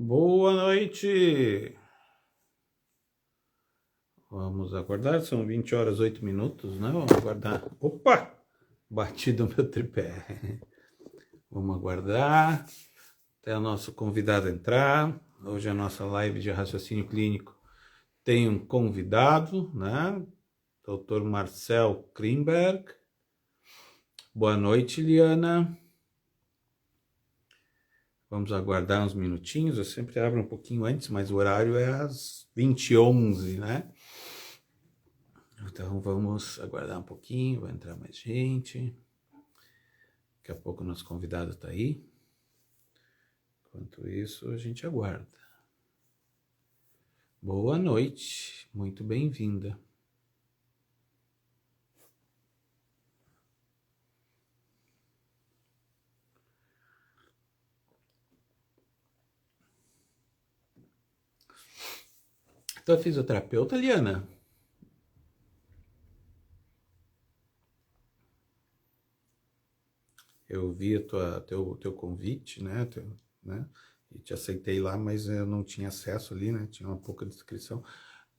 Boa noite. Vamos aguardar, são 20 horas 8 minutos, né? Vamos aguardar. Opa! Bati do meu tripé. Vamos aguardar até o nosso convidado entrar. Hoje a nossa live de raciocínio clínico tem um convidado, né? Dr. Marcel Krimberg. Boa noite, Liana. Vamos aguardar uns minutinhos. Eu sempre abro um pouquinho antes, mas o horário é às 20h11, né? Então vamos aguardar um pouquinho, vai entrar mais gente. Daqui a pouco o nosso convidado está aí. Enquanto isso, a gente aguarda. Boa noite, muito bem-vinda. Tu é fisioterapeuta, Liana? Eu vi teu convite, né? E te aceitei lá, mas eu não tinha acesso ali, né? Tinha uma pouca descrição.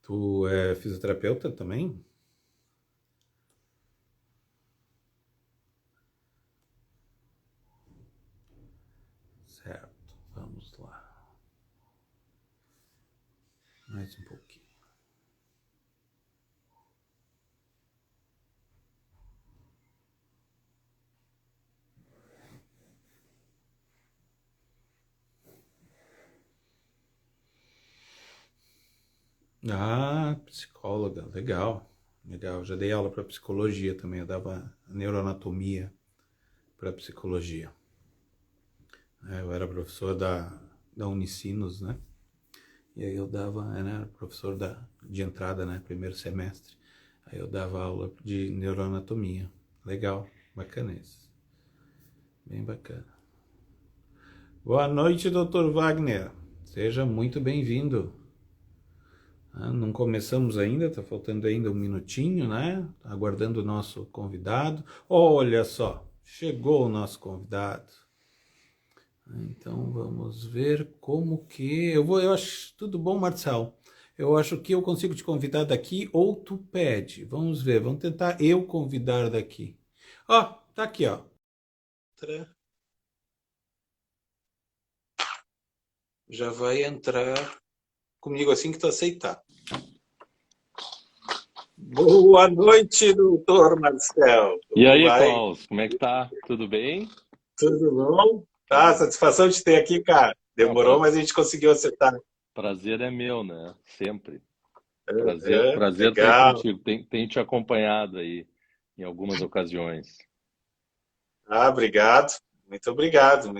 Tu é fisioterapeuta também? Certo, vamos lá. Mais um pouquinho. Ah, psicóloga, legal. Legal, já dei aula para psicologia também, eu dava neuroanatomia para psicologia. Eu era professor da Unicinos, né? E aí eu dava, era professor de entrada, né? Primeiro semestre. Aí eu dava aula de neuroanatomia. Legal, bacana isso. Bem bacana. Boa noite, Dr. Wagner. Seja muito bem-vindo. Não começamos ainda, tá faltando ainda um minutinho, né? Aguardando o nosso convidado. Olha só, chegou o nosso convidado. Então vamos ver como que eu acho tudo bom, Marcel. Eu acho que eu consigo te convidar daqui ou tu pede. Vamos ver, vamos tentar eu convidar daqui. Ó, tá aqui, ó. Já vai entrar comigo assim que tu aceitar. Boa noite, doutor Marcel. E Como aí, vai? Klaus, como é que tá? Tudo bem? Tudo bom? Tá, satisfação de ter aqui, cara. Ah, Demorou, mas a gente conseguiu acertar. prazer é meu, né? Sempre. Prazer estar Legal. contigo. Tem te acompanhado aí em algumas ocasiões. Ah, obrigado. Muito obrigado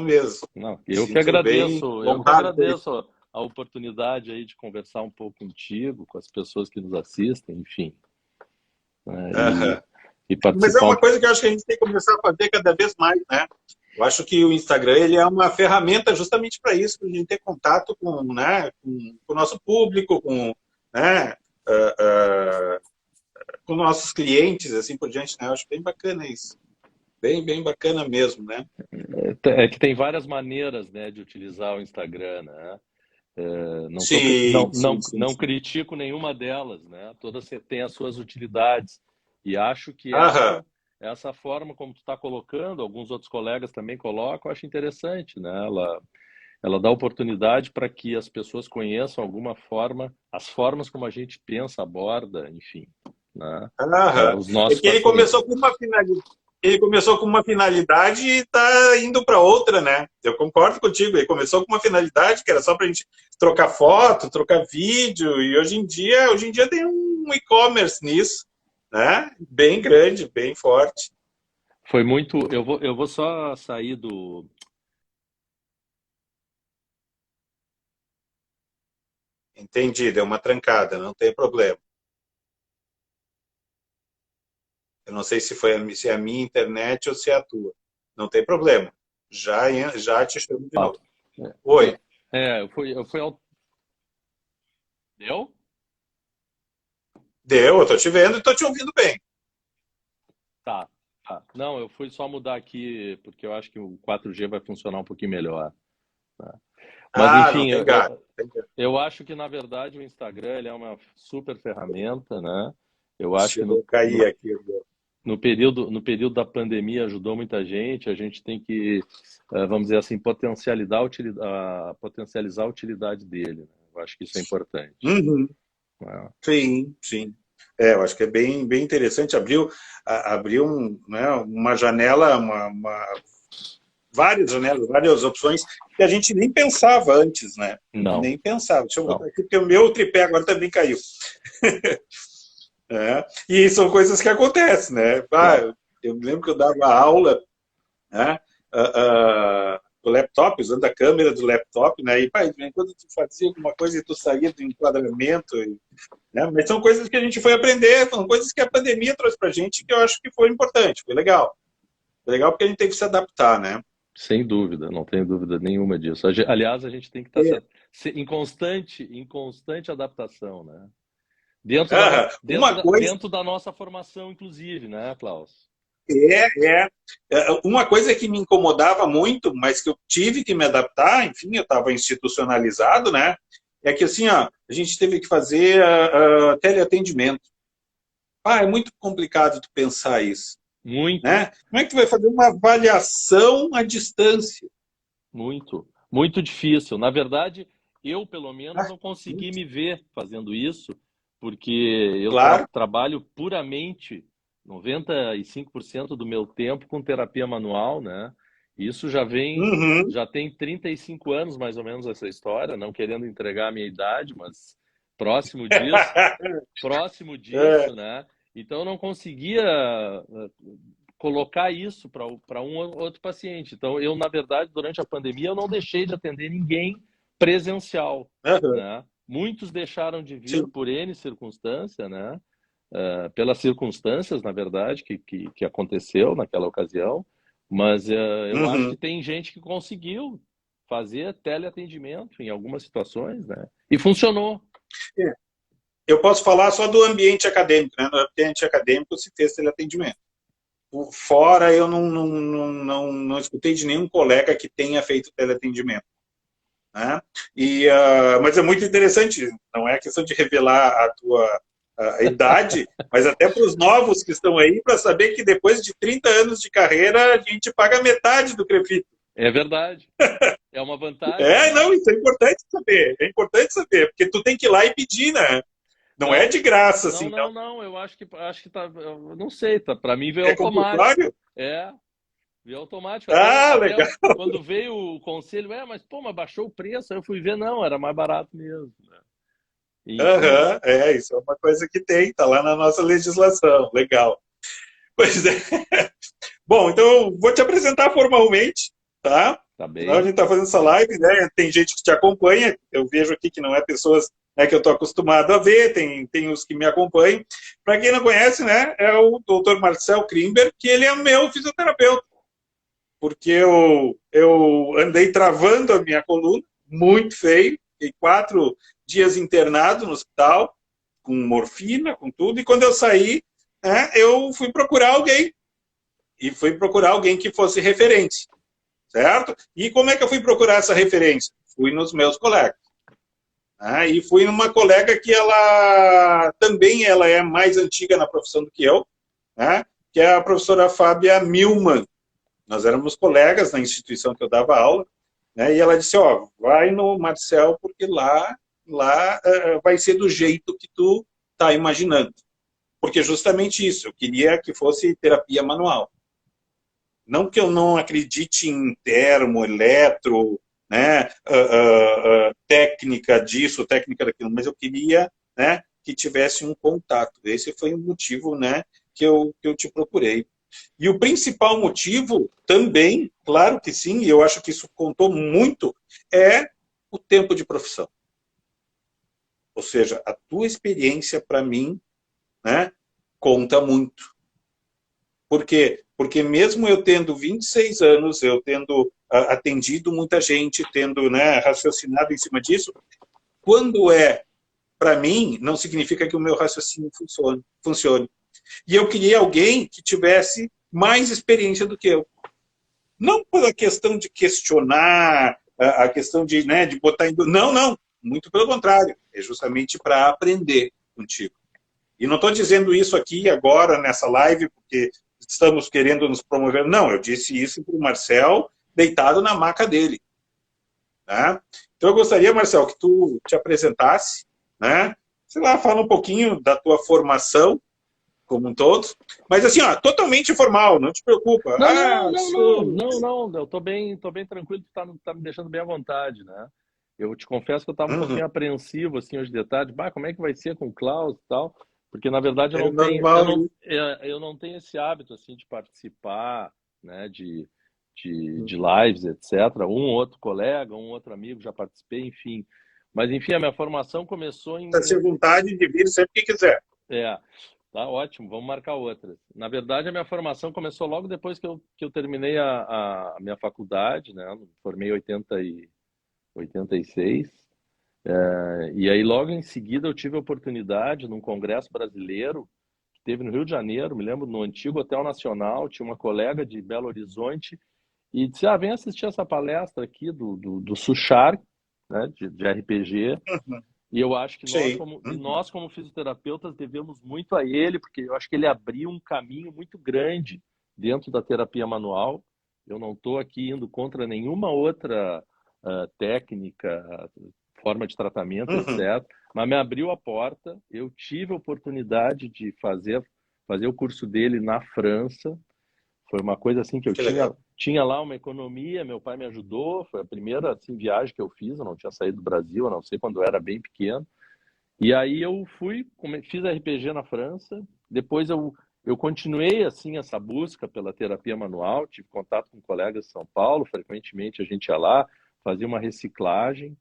mesmo. Não, Sinto bem eu que honrado por isso. agradeço a oportunidade aí de conversar um pouco contigo, com as pessoas que nos assistem, enfim, né? Aham. E Mas é participar uma coisa que eu acho que a gente tem que começar a fazer cada vez mais, né? Eu acho que o Instagram ele é uma ferramenta justamente para isso, para a gente ter contato com, né, com o nosso público, com, né, ah, ah, com nossos clientes, assim por diante, né? Eu acho bem bacana isso. Bem bacana mesmo, né? é que tem várias maneiras, né, de utilizar o Instagram, né? Não Sim. critico nenhuma delas, né? Todas têm as suas utilidades. E acho que Aham. essa forma como tu está colocando, alguns outros colegas também colocam, eu acho interessante, né? Ela dá oportunidade para que as pessoas conheçam alguma forma, as formas como a gente pensa, aborda, enfim, né? Aham. Os É nossos que ele pacientes. começou com uma finalidade. Ele começou com uma finalidade e está indo para outra, né? Eu concordo contigo. Ele começou com uma finalidade que era só para a gente trocar foto, trocar vídeo, e hoje em dia tem um e-commerce nisso, né? Bem grande, bem forte. Foi muito. Eu vou só sair do. Entendi, deu uma trancada, não tem problema. Eu não sei se é a minha internet ou se é a tua. Não tem problema. Já te chamo de novo. Fato. Oi, Eu fui ao. Deu? deu, eu tô te vendo e tô te ouvindo bem. Tá, tá. Não, eu fui só mudar aqui porque eu acho que o 4G vai funcionar um pouquinho melhor. né? Mas, Ah, não enfim, tem gato. eu acho que, na verdade, o Instagram ele é uma super ferramenta, né? Eu acho que Chegou a cair aqui. no período da pandemia ajudou muita gente. A gente tem que, vamos dizer assim, potencializar a utilidade dele, né? Eu acho que isso é importante, Uhum. né? Sim, sim. Eu acho que é bem, bem interessante. Abriu né, uma janela, várias janelas, várias opções que a gente nem pensava antes, né? Não, Nem pensava. Deixa eu botar não. aqui, porque o meu tripé agora também caiu. E são coisas que acontecem, né? Claro. Eu me lembro que eu dava aula, né? Do laptop, usando a câmera do laptop, né? E, pai, quando tu fazia alguma coisa e tu saía do enquadramento, né? Mas são coisas que a gente foi aprender, são coisas que a pandemia trouxe pra gente que eu acho que foi importante, foi legal. Foi legal porque a gente teve que se adaptar, né? Sem dúvida, não tenho dúvida nenhuma disso. Aliás, a gente tem que estar É. em constante adaptação, né? Dentro da, no- Ah, dentro uma da, coisa dentro da nossa formação, inclusive, né, Klaus? uma coisa que me incomodava muito, mas que eu tive que me adaptar, enfim, eu estava institucionalizado, né? É que assim, ó, a gente teve que fazer teleatendimento. É muito complicado tu pensar isso, Muito, né? Como é que tu vai fazer uma avaliação à distância? muito, muito difícil. Na verdade, eu, pelo menos, Ah, não consegui muito, me ver fazendo isso, porque eu claro. trabalho puramente 95% do meu tempo com terapia manual, né? Isso Uhum. já tem 35 anos, mais ou menos, essa história, não querendo entregar a minha idade, mas próximo disso. Próximo É, disso, né? Então eu não conseguia colocar isso para um ou outro paciente. Então eu, na verdade, durante a pandemia, eu não deixei de atender ninguém presencial, aham, né? Muitos deixaram de vir sim. por N circunstância, né? Pelas circunstâncias, na verdade, que aconteceu naquela ocasião, mas eu acho que Uhum. tem gente que conseguiu fazer teleatendimento em algumas situações, né? E funcionou. É. Eu posso falar só do ambiente acadêmico, né? No ambiente acadêmico se fez teleatendimento. Por fora, eu não escutei de nenhum colega que tenha feito teleatendimento, né? Mas é muito interessante, não é questão de revelar a tua idade, mas até para os novos que estão aí, para saber que depois de 30 anos de carreira, a gente paga metade do CREFIT. É verdade. É uma vantagem, Não, né? é importante saber, porque tu tem que ir lá e pedir, né? Não é Não, de graça, não, assim, não. não, não. Eu acho que tá. Eu não sei, tá? Para mim veio É automático. compulsório? Veio automático. Até, até Legal. quando veio o conselho, mas pô, mas baixou o preço. Aí eu fui ver, não, era mais barato mesmo, né? Enfim. Aham, isso é uma coisa que tem, tá lá na nossa legislação. Legal. Pois é. Bom, então eu vou te apresentar formalmente, tá? Tá Afinal, a gente bem? está fazendo essa live, né? Tem gente que te acompanha, eu vejo aqui que não é pessoas, né, que eu estou acostumado a ver, tem os que me acompanham. Para quem não conhece, né, é o Dr. Marcel Krimber, que ele é meu fisioterapeuta, porque eu andei travando a minha coluna, muito feio, fiquei 4 dias internado no hospital, com morfina, com tudo, e quando eu saí, né, eu fui procurar alguém, e fui procurar alguém que fosse referência, certo? E como é que eu fui procurar essa referência? Fui nos meus colegas. Né? E fui numa colega que ela é mais antiga na profissão do que eu, né? Que é a professora Fábia Milman. Nós éramos colegas na instituição que eu dava aula, né? E ela disse, vai no Marcel, porque lá vai ser do jeito que tu tá imaginando. Porque justamente isso, eu queria que fosse terapia manual. Não que eu não acredite em termo, eletro, né, técnica disso, técnica daquilo, mas eu queria, né, que tivesse um contato. Esse foi o motivo, né, que eu te procurei. E o principal motivo também, claro que sim, e eu acho que isso contou muito, é o tempo de profissão. Ou seja, a tua experiência, para mim, né, conta muito. Por quê? Porque mesmo eu tendo 26 anos, eu tendo atendido muita gente, tendo, né, raciocinado em cima disso, quando é para mim, não significa que o meu raciocínio funcione. E eu queria alguém que tivesse mais experiência do que eu. Não pela questão de questionar, a questão de, né, de botar em... Não, não, muito pelo contrário. É justamente para aprender contigo. E não estou dizendo isso aqui agora, nessa live, porque estamos querendo nos promover. Não, eu disse isso para o Marcel, deitado na maca dele. Né? Então eu gostaria, Marcel, que tu te apresentasse, né? Sei lá, fala um pouquinho da tua formação como um todo, mas assim, ó, totalmente informal, não te preocupa. Não, eu tô bem tranquilo, tu tá me deixando bem à vontade, né? Eu te confesso que eu estava um pouquinho apreensivo, assim, os detalhes, como é que vai ser com o Klaus e tal, porque na verdade eu não tenho esse hábito, assim, de participar, né, de lives, etc. Um outro colega, um outro amigo, já participei, enfim. Mas, enfim, a minha formação começou em... Tá-se à vontade de vir sempre que quiser. Tá ótimo, vamos marcar outras. Na verdade, a minha formação começou logo depois que eu terminei a minha faculdade, né? Formei em 86. E aí, logo em seguida, eu tive a oportunidade, num congresso brasileiro, que teve no Rio de Janeiro, me lembro, no antigo Hotel Nacional, tinha uma colega de Belo Horizonte, e disse, vem assistir essa palestra aqui do Suchar, né, de RPG, e eu acho que nós, como fisioterapeutas, devemos muito a ele, porque eu acho que ele abriu um caminho muito grande dentro da terapia manual. Eu não estou aqui indo contra nenhuma outra técnica, forma de tratamento, etc. Mas me abriu a porta, eu tive a oportunidade de fazer o curso dele na França. Foi uma coisa assim que eu tinha lá uma economia, meu pai me ajudou, foi a primeira assim, viagem que eu fiz, eu não tinha saído do Brasil, a não ser quando eu era bem pequeno. E aí eu fiz RPG na França, depois eu continuei assim essa busca pela terapia manual, tive contato com colegas de São Paulo, frequentemente a gente ia lá, fazia uma reciclagem.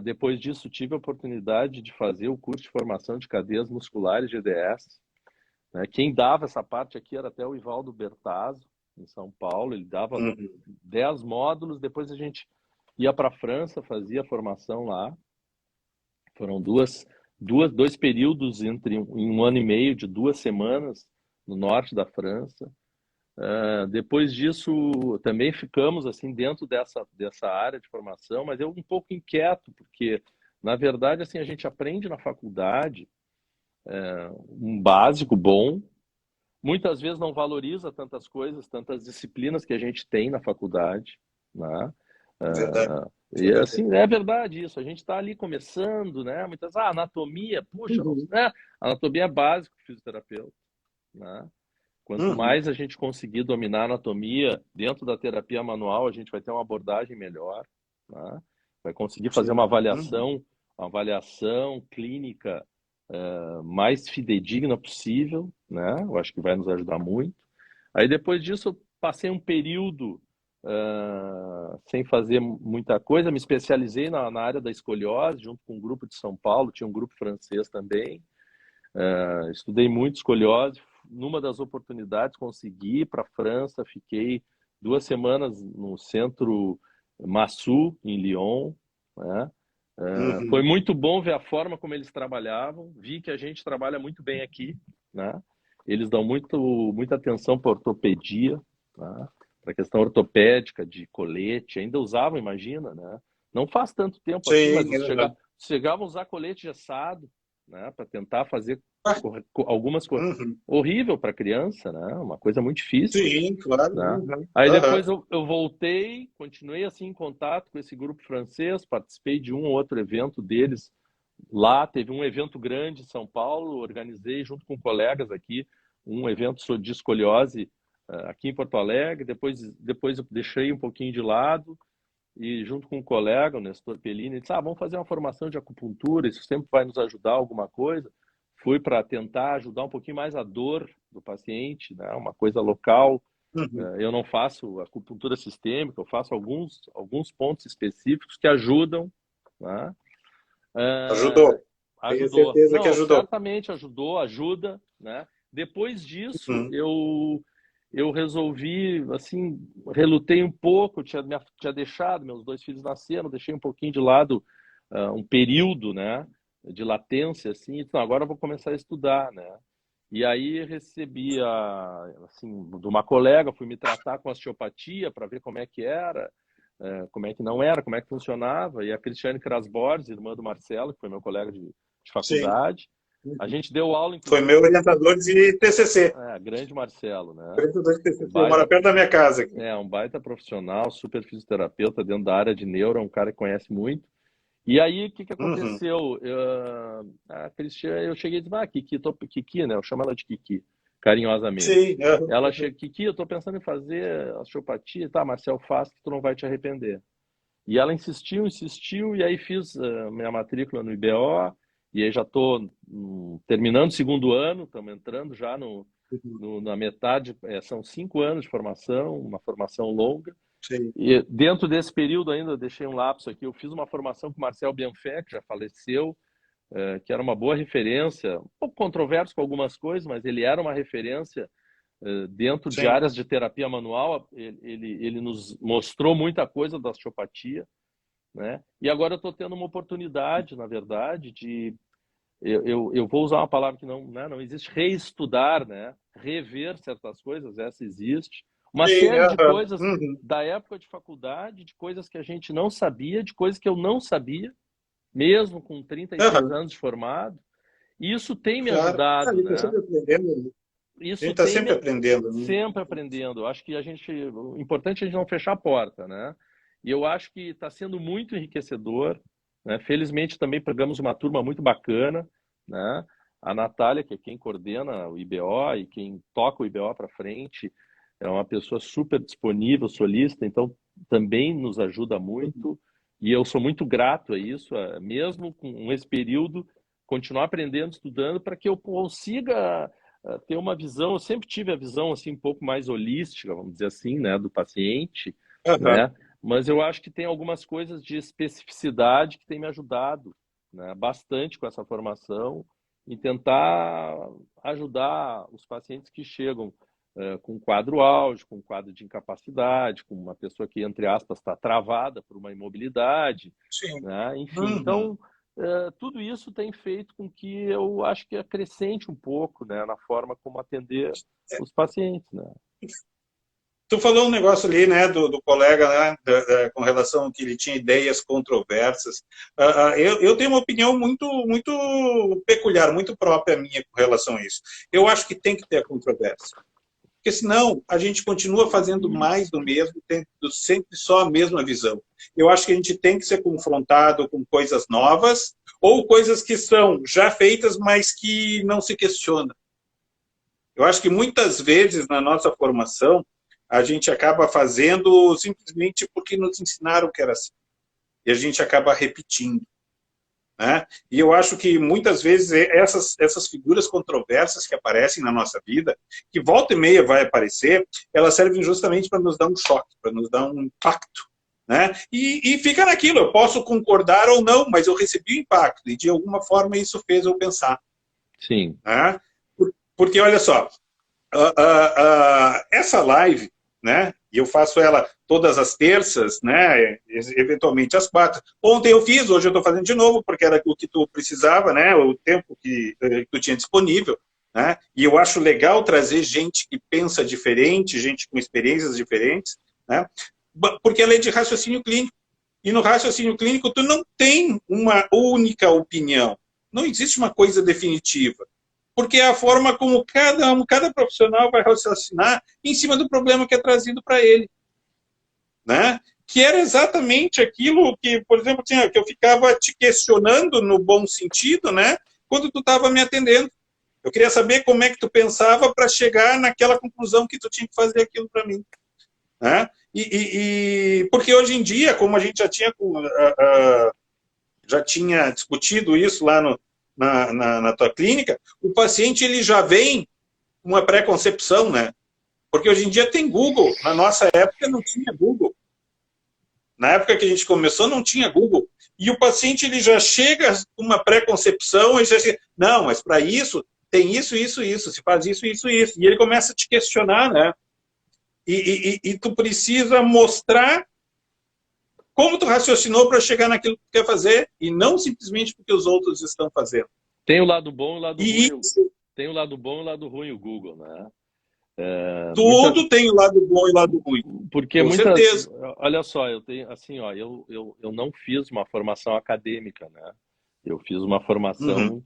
Depois disso tive a oportunidade de fazer o curso de formação de cadeias musculares GDS. Quem dava essa parte aqui era até o Ivaldo Bertazzo, em São Paulo. Ele dava 10 módulos, depois a gente ia para a França, fazia a formação lá. Foram dois períodos em um ano e meio, de 2 semanas, no norte da França. Depois disso, também ficamos assim dentro dessa área de formação, mas eu um pouco inquieto, porque, na verdade, assim, a gente aprende na faculdade um básico bom, muitas vezes não valoriza tantas coisas, tantas disciplinas que a gente tem na faculdade, né? E assim, é verdade isso, a gente está ali começando, né? Muitas, anatomia, puxa, né? Anatomia é básico para fisioterapeuta, né? Quanto mais a gente conseguir dominar a anatomia dentro da terapia manual, a gente vai ter uma abordagem melhor, né? Vai conseguir fazer uma avaliação clínica mais fidedigna possível, né? Eu acho que vai nos ajudar muito. Aí depois disso eu passei um período sem fazer muita coisa, me especializei na área da escoliose, junto com um grupo de São Paulo, tinha um grupo francês também. Estudei muito escoliose. Numa das oportunidades consegui ir para a França, fiquei 2 semanas no centro Massou, em Lyon, né? Foi muito bom ver a forma como eles trabalhavam. Vi que a gente trabalha muito bem aqui, né? Eles dão muita atenção para ortopedia, né? Para a questão ortopédica de colete. Ainda usavam, imagina, né? Não faz tanto tempo assim, mas chegavam a usar colete gessado, né? Para tentar fazer algumas coisas. Horrível para criança, né? Uma coisa muito difícil. Sim, claro. Né? Aí depois eu voltei, continuei assim em contato com esse grupo francês, participei de um ou outro evento deles lá. Teve um evento grande em São Paulo, organizei junto com colegas aqui um evento de escoliose aqui em Porto Alegre. Depois eu deixei um pouquinho de lado e junto com um colega, o Nestor Pellini, disse, vamos fazer uma formação de acupuntura, isso sempre vai nos ajudar alguma coisa. Fui para tentar ajudar um pouquinho mais a dor do paciente, né? Uma coisa local. Eu não faço acupuntura sistêmica, eu faço alguns pontos específicos que ajudam. Né? Ajudou. Tenho certeza que ajudou. Certamente ajuda. Né? Depois disso, eu resolvi, assim, relutei um pouco, tinha deixado, meus 2 filhos nasceram, deixei um pouquinho de lado um período, né? De latência, assim, então agora eu vou começar a estudar, né? E aí recebi, assim, de uma colega, fui me tratar com osteopatia para ver como é que era. como é que não era, como é que funcionava. E a Cristiane Krasborz, irmã do Marcelo, que foi meu colega de faculdade, a gente deu aula, foi meu orientador de TCC. Grande Marcelo, né? Orientador de TCC, mora perto da minha casa aqui. Um baita profissional, super fisioterapeuta dentro da área de neuro, um cara que conhece muito. E aí, o que aconteceu? A Cristiane, eu cheguei e disse, Kiki, né? Eu chamo ela de Kiki, carinhosamente. Sim. Ela chega, Kiki, eu tô pensando em fazer osteopatia, tá, Marcel, faz que tu não vai te arrepender. E ela insistiu, e aí fiz minha matrícula no IBO, e aí já estou terminando o segundo ano, estamos entrando já na metade, são 5 anos de formação, uma formação longa. Sim. E dentro desse período ainda, eu deixei um lapso aqui, eu fiz uma formação com o Marcel Bianfé, que já faleceu, que era uma boa referência, um pouco controverso com algumas coisas, mas ele era uma referência dentro de áreas de terapia manual. Ele nos mostrou muita coisa da osteopatia, né? E agora eu estou tendo uma oportunidade, na verdade, de eu vou usar uma palavra que não existe, reestudar, né? Rever certas coisas, essa existe. Uma série de coisas da época de faculdade, de coisas que a gente não sabia, de coisas que eu não sabia, mesmo com 36 anos de formado. E isso tem me ajudado, né? Isso a gente está sempre aprendendo. Né? Sempre aprendendo. Acho que o importante é a gente não fechar a porta, né? E eu acho que está sendo muito enriquecedor, né? Felizmente também pegamos uma turma muito bacana, né? A Natália, que é quem coordena o IBO e quem toca o IBO para frente, é uma pessoa super disponível, solícita, então também nos ajuda muito. E eu sou muito grato a isso, mesmo com esse período, continuar aprendendo, estudando, para que eu consiga ter uma visão. Eu sempre tive a visão assim um pouco mais holística, vamos dizer assim, né, do paciente, né? Mas eu acho que tem algumas coisas de especificidade que tem me ajudado, né, bastante com essa formação, e tentar ajudar os pacientes que chegam com quadro áureo, com quadro de incapacidade, com uma pessoa que, entre aspas, está travada por uma imobilidade, né? Enfim, então tudo isso tem feito com que eu acho que acrescente um pouco, né, na forma como atender os pacientes, né? Tu falou um negócio ali, né, do colega, né, com relação a que ele tinha ideias controversas. Eu tenho uma opinião muito peculiar, muito própria minha com relação a isso. Eu acho que tem que ter a controvérsia. Porque senão a gente continua fazendo mais do mesmo, tendo sempre só a mesma visão. Eu acho que a gente tem que ser confrontado com coisas novas ou coisas que são já feitas, mas que não se questionam. Eu acho que muitas vezes na nossa formação a gente acaba fazendo simplesmente porque nos ensinaram que era assim. E a gente acaba repetindo. Né? E eu acho que muitas vezes essas figuras controversas que aparecem na nossa vida, que volta e meia vai aparecer, elas servem justamente para nos dar um choque, para nos dar um impacto. Né? E fica naquilo, eu posso concordar ou não, mas eu recebi o impacto, e de alguma forma isso fez eu pensar. Sim. Né? Porque, olha só, essa live, né? E eu faço ela todas as terças, né? Eventualmente às 4. Ontem eu fiz, hoje eu estou fazendo de novo, porque era o que tu precisava, né? O tempo que tu tinha disponível, né? E eu acho legal trazer gente que pensa diferente, gente com experiências diferentes, né? Porque ela é de raciocínio clínico. E no raciocínio clínico tu não tem uma única opinião. Não existe uma coisa definitiva. Porque é a forma como cada profissional vai raciocinar em cima do problema que é trazido para ele. Né? Que era exatamente aquilo que, por exemplo, que eu ficava te questionando no bom sentido, né? Quando tu estava me atendendo. Eu queria saber como é que tu pensava para chegar naquela conclusão que tu tinha que fazer aquilo para mim. Né? Porque hoje em dia, como a gente já tinha discutido isso lá na tua clínica, o paciente ele já vem com uma pré-concepção, né? Porque hoje em dia tem Google. Na nossa época não tinha Google. Na época que a gente começou não tinha Google. E o paciente ele já chega com uma pré-concepção e já chega, não, mas para isso tem isso, se faz isso. E ele começa a te questionar, né? E tu precisa mostrar como tu raciocinou para chegar naquilo que tu quer fazer e não simplesmente porque os outros estão fazendo. Tem o lado bom e o lado ruim. Tem o lado bom e o lado ruim o Google, né? Tudo tem o lado bom e o lado ruim. Porque Com certeza. olha só, eu tenho assim, ó, eu não fiz uma formação acadêmica, né? Eu fiz uma formação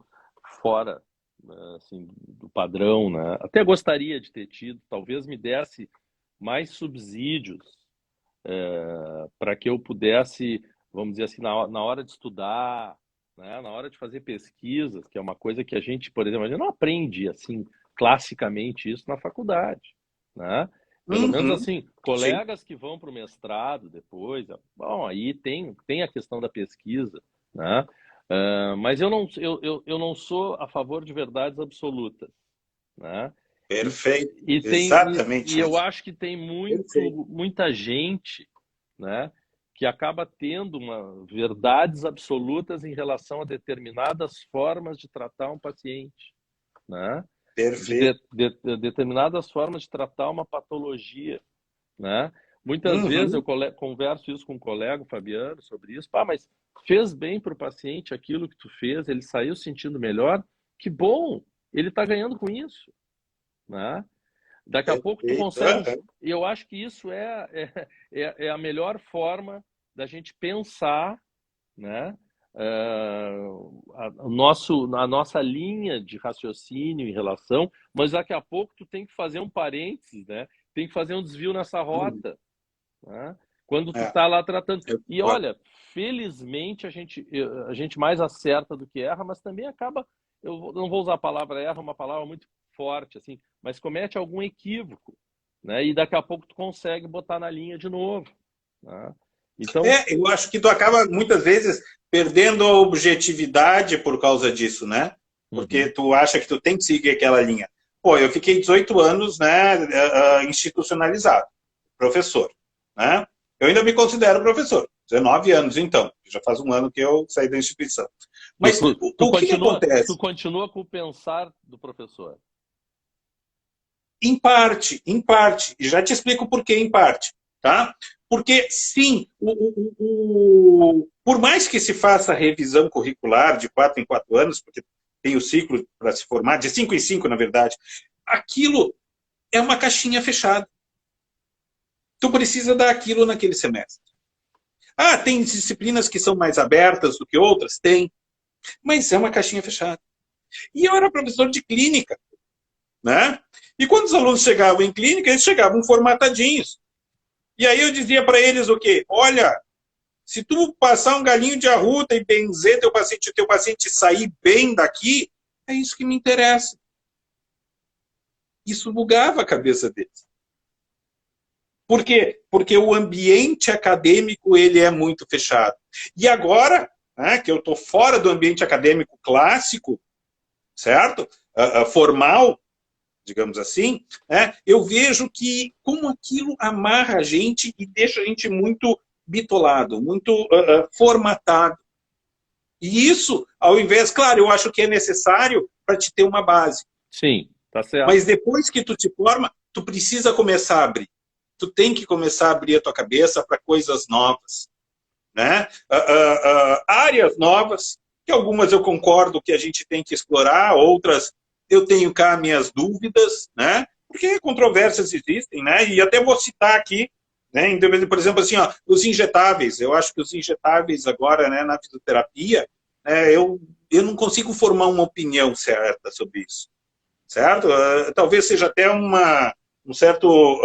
fora, né, assim, do padrão, né? Até gostaria de ter tido, talvez me desse mais subsídios para que eu pudesse, vamos dizer assim, na hora de estudar, né, na hora de fazer pesquisas, que é uma coisa que a gente, por exemplo, a gente não aprende assim classicamente isso na faculdade, né? Pelo menos assim, colegas que vão para o mestrado depois, bom, aí tem a questão da pesquisa, né? Mas eu não sou a favor de verdades absolutas, né? Perfeito. Exatamente. E eu isso. acho que tem muita gente, né, que acaba tendo verdades absolutas em relação a determinadas formas de tratar um paciente, né? Perfeito. Determinadas formas de tratar uma patologia, né? Muitas vezes eu converso isso com um colega, o Fabiano, sobre isso. Mas fez bem para o paciente aquilo que tu fez, ele saiu sentindo melhor, que bom, ele está ganhando com isso, né? Daqui a pouco tu consegue... E eu acho que isso é a melhor forma da gente pensar, né? A nossa linha de raciocínio em relação, mas daqui a pouco tu tem que fazer um parênteses, né? Tem que fazer um desvio nessa rota, né? Quando tu tá lá tratando. E olha, felizmente a gente mais acerta do que erra, mas também acaba, eu não vou usar a palavra erra, uma palavra muito forte, assim, mas comete algum equívoco, né? E daqui a pouco tu consegue botar na linha de novo, né? Então... eu acho que tu acaba, muitas vezes, perdendo a objetividade por causa disso, né? Porque tu acha que tu tem que seguir aquela linha. Pô, eu fiquei 18 anos, né, institucionalizado, professor, né? Eu ainda me considero professor, 19 anos, então. Já faz um ano que eu saí da instituição. Mas o que acontece? Tu continua com o pensar do professor? Em parte. E já te explico por que em parte, tá? Porque, sim, por mais que se faça revisão curricular de 4 em 4 anos, porque tem o ciclo para se formar, de 5 em 5, na verdade, aquilo é uma caixinha fechada. Tu precisa dar aquilo naquele semestre. Tem disciplinas que são mais abertas do que outras? Tem. Mas é uma caixinha fechada. E eu era professor de clínica, né? E quando os alunos chegavam em clínica, eles chegavam formatadinhos. E aí eu dizia para eles o quê? Olha, se tu passar um galinho de arruda e benzer teu paciente sair bem daqui, é isso que me interessa. Isso bugava a cabeça deles. Por quê? Porque o ambiente acadêmico ele é muito fechado. E agora, né, que eu estou fora do ambiente acadêmico clássico, certo? Formal, digamos assim, né, eu vejo que como aquilo amarra a gente e deixa a gente muito bitolado, muito formatado. E isso, ao invés, claro, eu acho que é necessário para te ter uma base. Sim, tá certo. Mas depois que tu te forma, tu precisa começar a abrir. Tu tem que começar a abrir a tua cabeça para coisas novas, né? Áreas novas, que algumas eu concordo que a gente tem que explorar, outras eu tenho cá minhas dúvidas, né? Porque controvérsias existem, né? E até vou citar aqui, né? Por exemplo, assim, ó, os injetáveis. Eu acho que os injetáveis agora, né, na fisioterapia, eu não consigo formar uma opinião certa sobre isso, certo? Talvez seja até um certo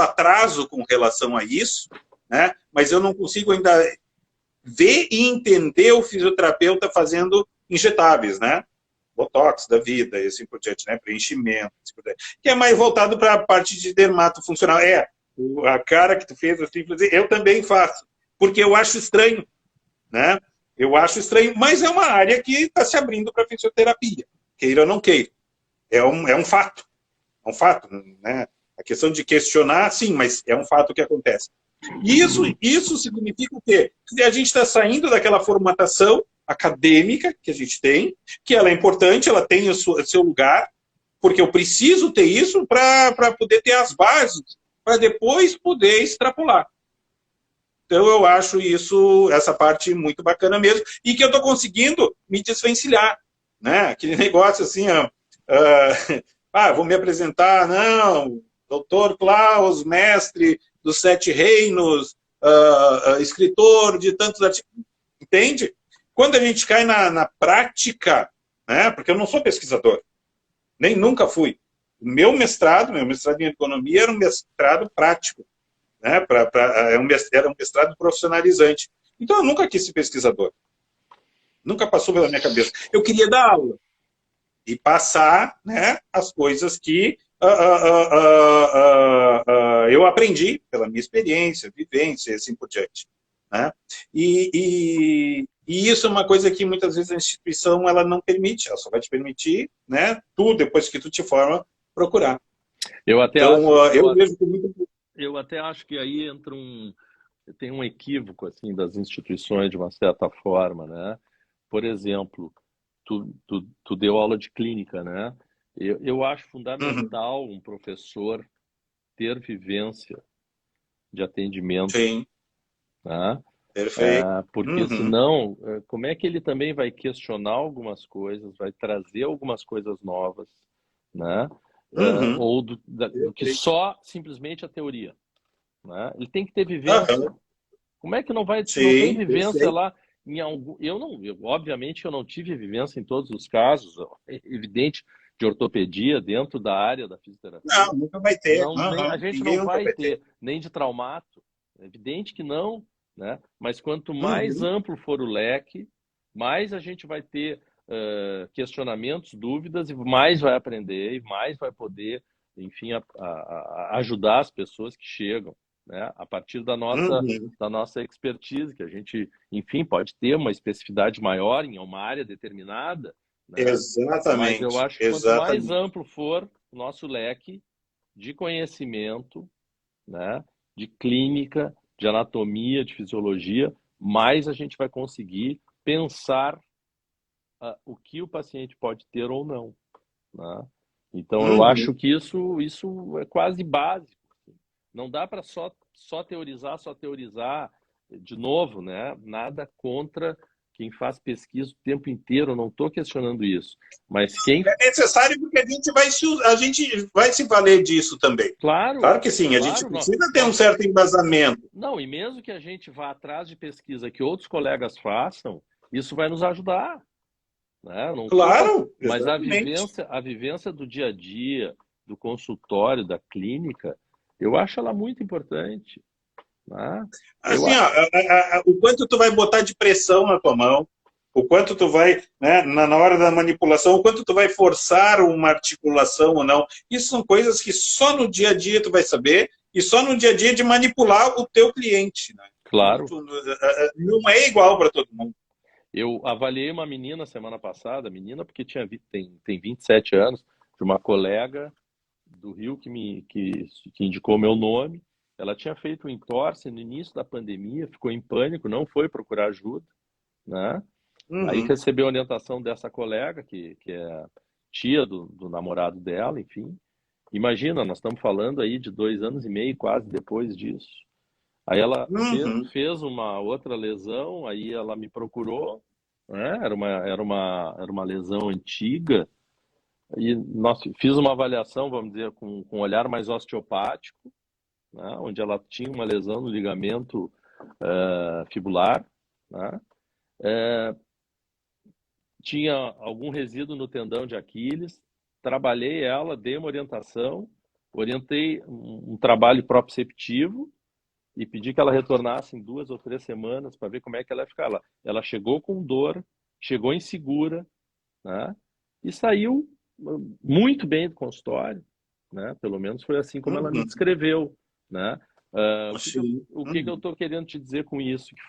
atraso com relação a isso, né? Mas eu não consigo ainda ver e entender o fisioterapeuta fazendo injetáveis, né? Botox da vida, e assim por diante, né? Preenchimento, assim por diante, que é mais voltado para a parte de dermatofuncional. A cara que tu fez, assim, eu também faço, porque eu acho estranho, né? Eu acho estranho, mas é uma área que está se abrindo para a fisioterapia, queira ou não queira. É um fato. É um fato, né? A questão de questionar, sim, mas é um fato que acontece. E isso significa o quê? Que a gente está saindo daquela formatação acadêmica que a gente tem, que ela é importante, ela tem o seu lugar, porque eu preciso ter isso para poder ter as bases, para depois poder extrapolar. Então eu acho essa parte muito bacana mesmo, e que eu estou conseguindo me desvencilhar. né? Aquele negócio assim, ó, vou me apresentar, não, doutor Klaus, mestre dos Sete Reinos, escritor de tantos artigos, entende? Quando a gente cai na prática, né? Porque eu não sou pesquisador, nem nunca fui. O meu mestrado em economia era um mestrado prático, né? Era um mestrado profissionalizante. Então eu nunca quis ser pesquisador. Nunca passou pela minha cabeça. Eu queria dar aula e passar, né, as coisas que eu aprendi pela minha experiência, vivência e assim por diante. Né? E isso é uma coisa que muitas vezes a instituição ela não permite, ela só vai te permitir, né, tu, depois que tu te forma, procurar. Eu até Então, acho, eu vejo com muito... eu até acho que aí tem um equívoco assim das instituições de uma certa forma, né? Por exemplo, tu deu aula de clínica, né? Eu acho fundamental um professor ter vivência de atendimento, Sim, né? perfeito. Porque senão, como é que ele também vai questionar algumas coisas, vai trazer algumas coisas novas, né? Ou do que só simplesmente a teoria, né? Ele tem que ter vivência. Como é que não vai, não tem Sim, vivência lá em algum? Obviamente eu não tive vivência em todos os casos, é evidente, de ortopedia dentro da área da fisioterapia. Não, nunca vai ter. A gente Ninguém não nunca vai vai ter, nem de traumato. É evidente que não, né? Mas quanto mais Uhum. amplo for o leque, mais a gente vai ter questionamentos, dúvidas, e mais vai aprender, e mais vai poder, enfim, ajudar as pessoas que chegam, né? A partir da nossa expertise, que a gente, enfim, pode ter uma especificidade maior em uma área determinada, né? Mas eu Exatamente, acho que quanto mais exatamente. amplo for o nosso leque de conhecimento, né, de clínica, de anatomia, de fisiologia, mais a gente vai conseguir pensar o que o paciente pode ter ou não, né? Então, eu acho que isso é quase básico. Assim. Não dá para só teorizar, de novo, né? Nada contra quem faz pesquisa o tempo inteiro, eu não estou questionando isso. Mas quem... É necessário porque a gente vai se valer disso também. Claro, Claro que sim, a gente claro, precisa ter um certo embasamento. não, e mesmo que a gente vá atrás de pesquisa que outros colegas façam, isso vai nos ajudar, né? Não tô, Claro, mas exatamente. a vivência do dia a dia, do consultório, da clínica, eu acho ela muito importante, né? Eu, Assim, ó, o quanto tu vai botar de pressão na tua mão, o quanto tu vai, né, na hora da manipulação, o quanto tu vai forçar uma articulação ou não. Isso são coisas que só no dia a dia tu vai saber e só no dia a dia de manipular o teu cliente. Né? claro, Não é igual para todo mundo. eu avaliei uma menina semana passada, menina porque tem 27 anos, de uma colega do Rio que indicou meu nome. Ela tinha feito um entorse no início da pandemia, ficou em pânico, não foi procurar ajuda, né? Aí recebeu a orientação dessa colega, que é tia do namorado dela, enfim. Imagina, nós estamos falando aí de 2 anos e meio, quase depois disso. Aí ela fez uma outra lesão, aí ela me procurou, né? Era uma lesão antiga, e nós fiz uma avaliação, vamos dizer, com um olhar mais osteopático, né? Onde ela tinha uma lesão no ligamento fibular, né? Tinha algum resíduo no tendão de Aquiles, trabalhei ela, dei uma orientação, orientei um trabalho proprioceptivo e pedi que ela retornasse em 2 ou 3 semanas para ver como é que ela ia ficar. Ela chegou com dor, chegou insegura, né? E saiu muito bem do consultório, né? Pelo menos foi assim como ela me descreveu, né? O que eu estou querendo te dizer com isso? Que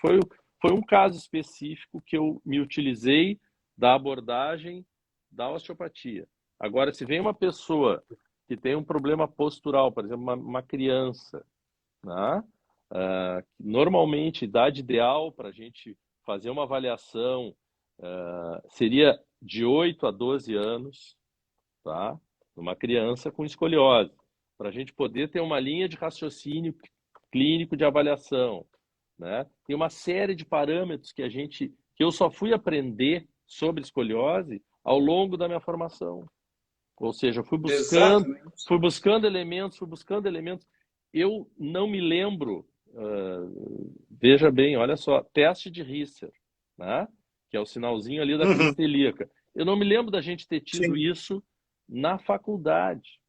foi um caso específico que eu me utilizei da abordagem da osteopatia. Agora, se vem uma pessoa que tem um problema postural, por exemplo, uma criança, né? Normalmente, idade ideal para a gente fazer uma avaliação seria de 8 a 12 anos, tá? Uma criança com escoliose, para a gente poder ter uma linha de raciocínio clínico de avaliação, né? Tem uma série de parâmetros que eu só fui aprender sobre escoliose ao longo da minha formação. Ou seja, Exatamente. fui buscando elementos. Eu não me lembro, veja bem, olha só, teste de Risser, né? Que é o sinalzinho ali da Uhum. crise celíaca. Eu não me lembro da gente ter tido Sim. isso na faculdade,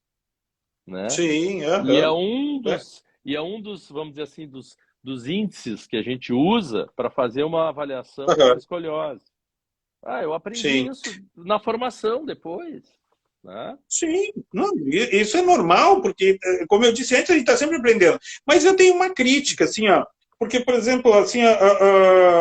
né? Sim, E é aham. um dos, vamos dizer assim, dos índices que a gente usa para fazer uma avaliação de uma Aham. escoliose. Eu aprendi Sim. isso na formação depois, né? Sim, não, isso é normal, porque, como eu disse antes, a gente está sempre aprendendo. Mas eu tenho uma crítica, assim, ó, porque, por exemplo, assim,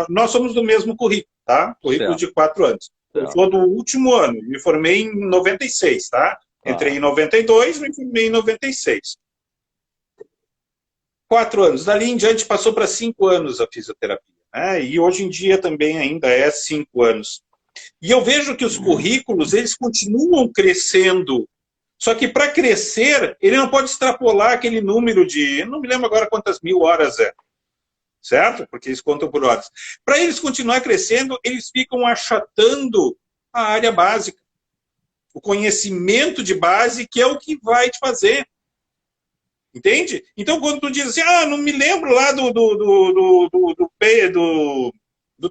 nós somos do mesmo currículo, tá? Currículo Certo, de 4 anos. Eu certo. sou do último ano, me formei em 96, tá? Entrei Tá. em 92, me formei em 96. 4 anos. Dali em diante passou para 5 anos a fisioterapia, né? E hoje em dia também ainda é 5 anos. E eu vejo que os currículos, eles continuam crescendo. Só que para crescer, ele não pode extrapolar aquele número de, não me lembro agora quantas mil horas é, certo? Porque eles contam por horas. Para eles continuar crescendo, eles ficam achatando a área básica. O conhecimento de base, que é o que vai te fazer. Entende? Então, quando tu diz assim, não me lembro lá do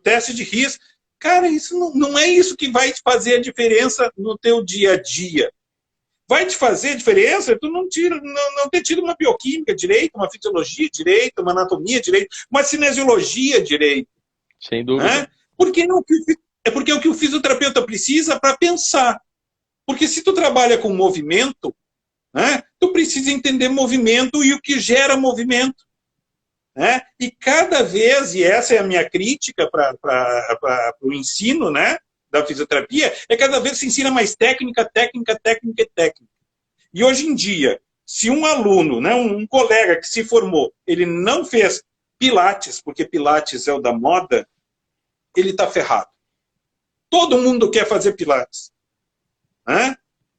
teste de RIS, cara, isso não é isso que vai te fazer a diferença no teu dia a dia. Vai te fazer diferença tu não ter tido uma bioquímica direito, uma fisiologia direito, uma anatomia direito, uma cinesiologia direito. Sem dúvida. Né? Porque é porque é o que o fisioterapeuta precisa para pensar. Porque se tu trabalha com movimento, né, tu precisa entender movimento e o que gera movimento. Né? E cada vez, e essa é a minha crítica para o ensino, né, da fisioterapia, é cada vez se ensina mais técnica. E hoje em dia, se um aluno, né, um colega que se formou, ele não fez Pilates, porque Pilates é o da moda, ele está ferrado. Todo mundo quer fazer Pilates. Né?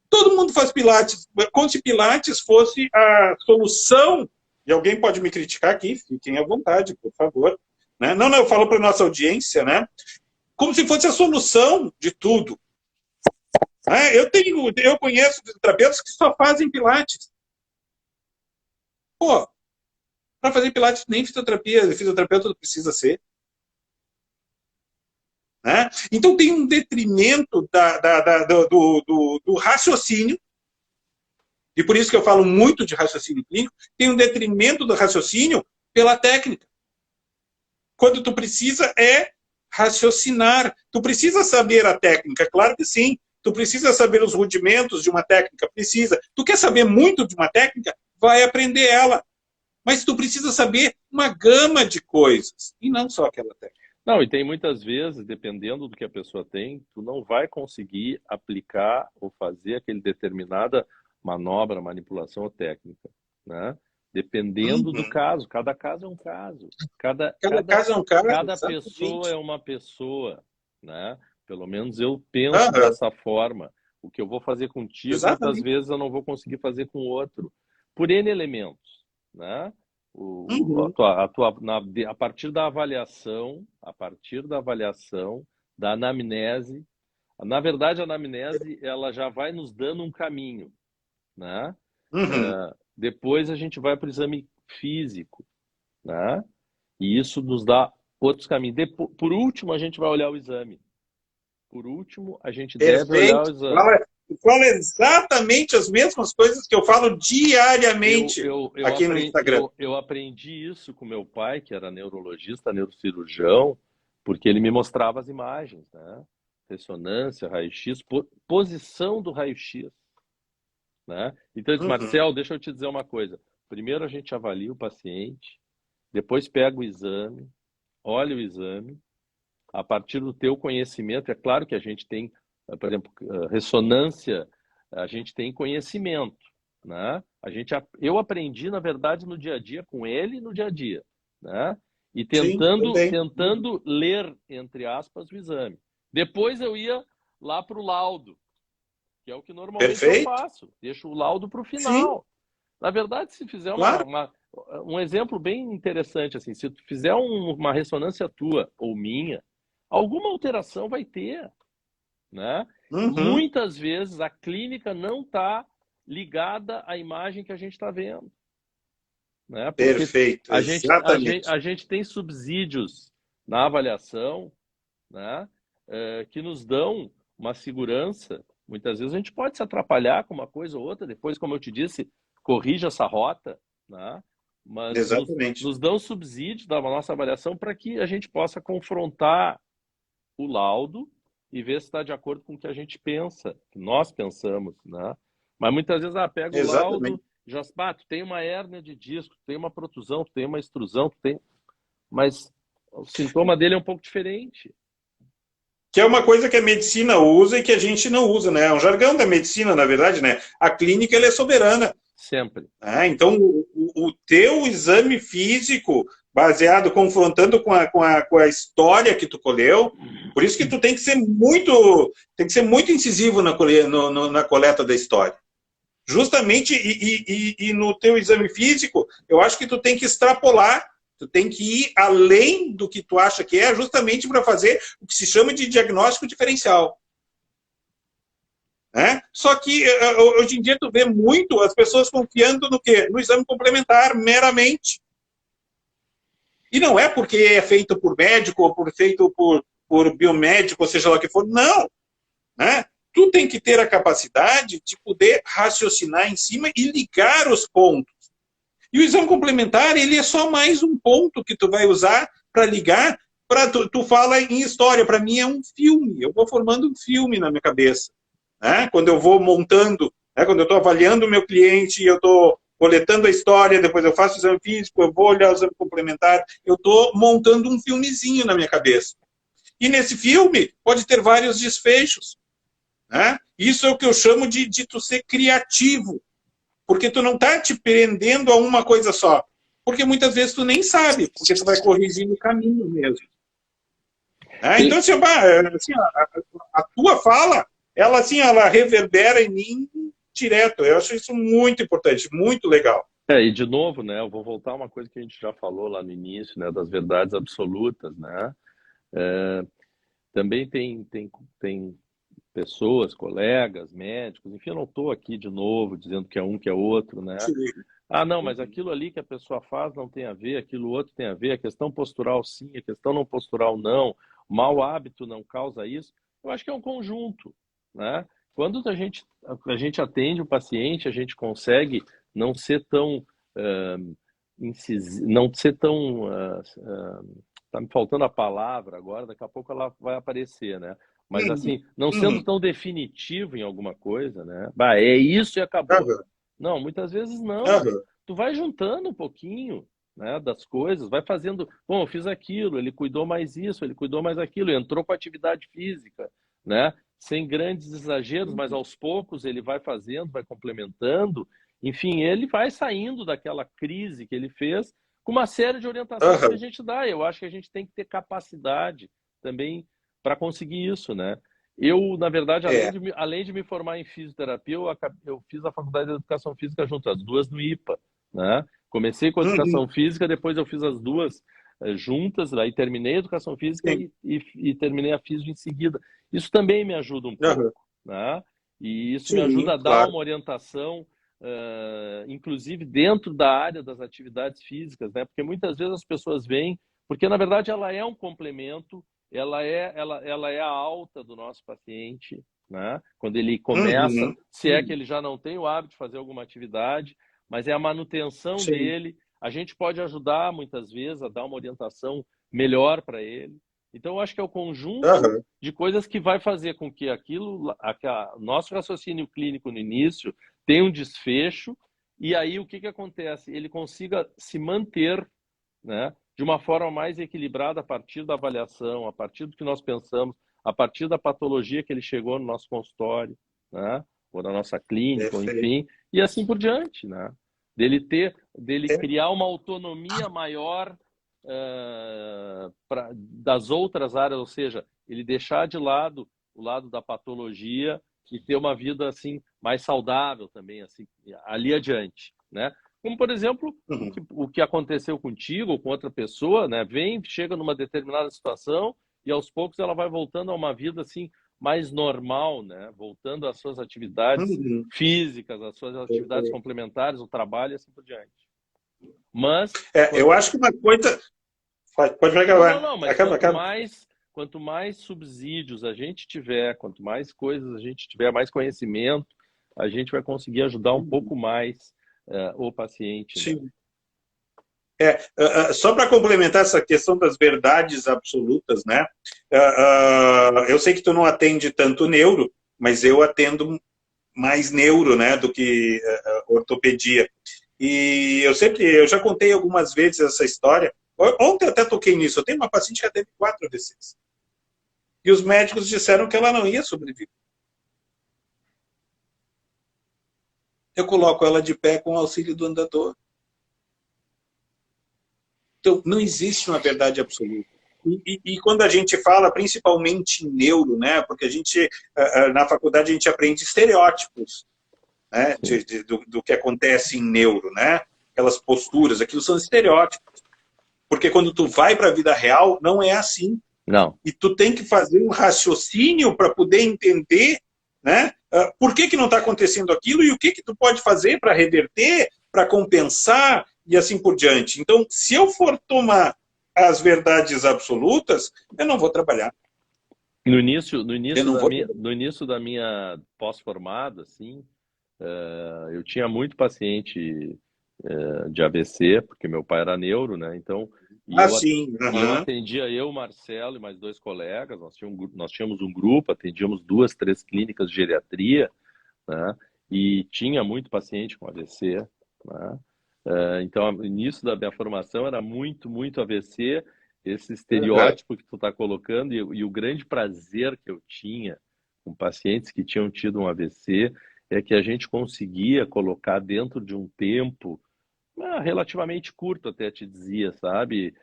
Todo mundo faz Pilates. Como se Pilates fosse a solução. E alguém pode me criticar aqui, fiquem à vontade, por favor. Né? Não, eu falo para a nossa audiência, né? Como se fosse a solução de tudo. Eu conheço fisioterapeutas que só fazem Pilates. Pô, para fazer Pilates nem fisioterapeuta precisa ser. Né? Então tem um detrimento do raciocínio, e por isso que eu falo muito de raciocínio clínico, tem um detrimento do raciocínio pela técnica. Quando tu precisa raciocinar. Tu precisa saber a técnica, claro que sim. Tu precisa saber os rudimentos de uma técnica, precisa. Tu quer saber muito de uma técnica? Vai aprender ela. Mas tu precisa saber uma gama de coisas, e não só aquela técnica. Não, e tem muitas vezes, dependendo do que a pessoa tem, tu não vai conseguir aplicar ou fazer aquele determinada manobra, manipulação ou técnica, né? Dependendo do caso, cada caso é um caso. Cada caso é um caso. Cada pessoa é uma pessoa, né? Pelo menos eu penso dessa forma. O que eu vou fazer contigo, muitas vezes eu não vou conseguir fazer com o outro, por N elementos, né? A partir da avaliação, da anamnese, na verdade a anamnese ela já vai nos dando um caminho, né? Depois a gente vai para o exame físico, né? E isso nos dá outros caminhos. Por último, a gente vai olhar o exame. Por último, a gente deve olhar o exame. Fala exatamente as mesmas coisas que eu falo diariamente aqui no Instagram. Eu aprendi isso com meu pai, que era neurologista, neurocirurgião, porque ele me mostrava as imagens, né? Ressonância, raio-x, posição do raio-x. Né? Então, eu disse, Marcel, deixa eu te dizer uma coisa. Primeiro a gente avalia o paciente, depois pega o exame, olha o exame, a partir do teu conhecimento, é claro que a gente tem, por exemplo, ressonância, a gente tem conhecimento, né? Eu aprendi, na verdade, no dia a dia com ele, no dia a dia, né? E tentando ler, entre aspas, o exame. Depois eu ia lá para o laudo, que é o que normalmente eu faço. Deixo o laudo para o final. Sim. Na verdade, se fizer um exemplo bem interessante, assim, se tu fizer uma ressonância tua ou minha, alguma alteração vai ter. né? Uhum. Muitas vezes a clínica não está ligada à imagem que a gente está vendo, né? Porque Perfeito, exatamente. a gente tem subsídios na avaliação, né? Que nos dão uma segurança. Muitas vezes a gente pode se atrapalhar com uma coisa ou outra, depois, como eu te disse, corrija essa rota, né? Mas Exatamente. nos dão subsídio da nossa avaliação para que a gente possa confrontar o laudo e ver se está de acordo com o que a gente pensa, que nós pensamos, né? Mas muitas vezes, pega o Exatamente. laudo, já, tu tem uma hérnia de disco, tu tem uma protusão, tu tem uma extrusão, mas o sintoma dele é um pouco diferente. Que é uma coisa que a medicina usa e que a gente não usa, né? É um jargão da medicina, na verdade, né? A clínica, ela é soberana. Sempre. Então, o teu exame físico, baseado, confrontando com a história que tu colheu, por isso que tu tem que ser muito incisivo na coleta da história. Justamente, e no teu exame físico, eu acho que tu tem que extrapolar, tu tem que ir além do que tu acha que é, justamente para fazer o que se chama de diagnóstico diferencial. Só que hoje em dia tu vê muito as pessoas confiando no quê? No exame complementar, meramente. E não é porque é feito por médico, ou feito por biomédico, ou seja lá o que for, não. Tu tem que ter a capacidade de poder raciocinar em cima e ligar os pontos. E o exame complementar, ele é só mais um ponto que tu vai usar para ligar. Tu fala em história, para mim é um filme. Eu vou formando um filme na minha cabeça. Quando eu vou montando, quando eu estou avaliando o meu cliente, eu estou coletando a história, depois eu faço o exame físico, eu vou olhar o exame complementar, eu estou montando um filmezinho na minha cabeça. E nesse filme pode ter vários desfechos. Isso é o que eu chamo de tu ser criativo. Porque tu não está te prendendo a uma coisa só. Porque muitas vezes tu nem sabe, porque tu vai corrigindo o caminho mesmo. Então, assim, a tua fala, ela reverbera em mim direto. Eu acho isso muito importante, muito legal. E de novo, né, eu vou voltar a uma coisa que a gente já falou lá no início, né, das verdades absolutas, né? Também tem pessoas, colegas, médicos, enfim, eu não estou aqui de novo dizendo que é um, que é outro, né? Não, mas aquilo ali que a pessoa faz não tem a ver, aquilo outro tem a ver, a questão postural sim, a questão não postural não, o mau hábito não causa isso. Eu acho que é um conjunto, né? Quando a gente atende o paciente, a gente consegue não ser tão incisivo, não ser tão... tá me faltando a palavra agora, daqui a pouco ela vai aparecer, né? Mas assim, não sendo tão definitivo em alguma coisa, né? É isso e acabou. Não, muitas vezes não. Tu vai juntando um pouquinho, né, das coisas, vai fazendo, bom, eu fiz aquilo, ele cuidou mais isso, ele cuidou mais aquilo, entrou com atividade física, né? Sem grandes exageros, mas aos poucos ele vai fazendo, vai complementando. Enfim, ele vai saindo daquela crise que ele fez com uma série de orientações que a gente dá. Eu acho que a gente tem que ter capacidade também para conseguir isso, né? Eu, na verdade, além de me formar em fisioterapia, eu fiz a faculdade de educação física junto, as duas no IPA, né? Comecei com a educação física, depois eu fiz as duas juntas, aí terminei a educação física e terminei a física em seguida. Isso também me ajuda um pouco, né? E isso me ajuda a dar uma orientação, inclusive dentro da área das atividades físicas, né? Porque muitas vezes as pessoas vêm, porque na verdade ela é um complemento, ela é a alta do nosso paciente, né? Quando ele começa, se é que ele já não tem o hábito de fazer alguma atividade, mas é a manutenção dele. A gente pode ajudar muitas vezes a dar uma orientação melhor para ele. Então, eu acho que é o conjunto de coisas que vai fazer com que nosso raciocínio clínico no início tenha um desfecho, e aí o que acontece? Ele consiga se manter, né, de uma forma mais equilibrada a partir da avaliação, a partir do que nós pensamos, a partir da patologia que ele chegou no nosso consultório, né, ou na nossa clínica, ou enfim, e assim por diante, né? Dele criar uma autonomia maior das outras áreas, ou seja, ele deixar de lado o lado da patologia e ter uma vida assim mais saudável também, assim, ali adiante, né? Como, por exemplo, o que aconteceu contigo ou com outra pessoa, né? Chega numa determinada situação e aos poucos ela vai voltando a uma vida assim mais normal, né? Voltando às suas atividades Uhum. físicas, às suas atividades complementares, o trabalho e assim por diante. Mas Eu acho que uma coisa... Pode acabar. não, mas Acaba, acaba. quanto mais subsídios a gente tiver, quanto mais coisas a gente tiver, mais conhecimento, a gente vai conseguir ajudar um pouco mais o paciente, né? Sim. Só para complementar essa questão das verdades absolutas, né? Eu sei que tu não atende tanto neuro, mas eu atendo mais neuro, né, do que ortopedia. E eu já contei algumas vezes essa história. Ontem eu até toquei nisso. Eu tenho uma paciente que já teve 4 AVCs. E os médicos disseram que ela não ia sobreviver. Eu coloco ela de pé com o auxílio do andador. Então, não existe uma verdade absoluta. E quando a gente fala, principalmente em neuro, né, porque a gente, na faculdade, a gente aprende estereótipos, né, do que acontece em neuro, né, aquelas posturas, aquilo são estereótipos. Porque quando tu vai para a vida real, não é assim. Não. E tu tem que fazer um raciocínio para poder entender, né, por que não está acontecendo aquilo e o que tu pode fazer para reverter, para compensar e assim por diante. Então, se eu for tomar as verdades absolutas, eu não vou trabalhar. No início da minha pós-formada, assim, eu tinha muito paciente de AVC, porque meu pai era neuro, né? Então, Sim. eu atendia eu, Marcelo e mais 2 colegas, nós tínhamos um grupo, atendíamos 2, 3 clínicas de geriatria, né? E tinha muito paciente com AVC, né? Então, no início da minha formação era muito, muito AVC, esse estereótipo que tu está colocando, e o grande prazer que eu tinha com pacientes que tinham tido um AVC é que a gente conseguia colocar dentro de um tempo relativamente curto, até te dizia, sabe?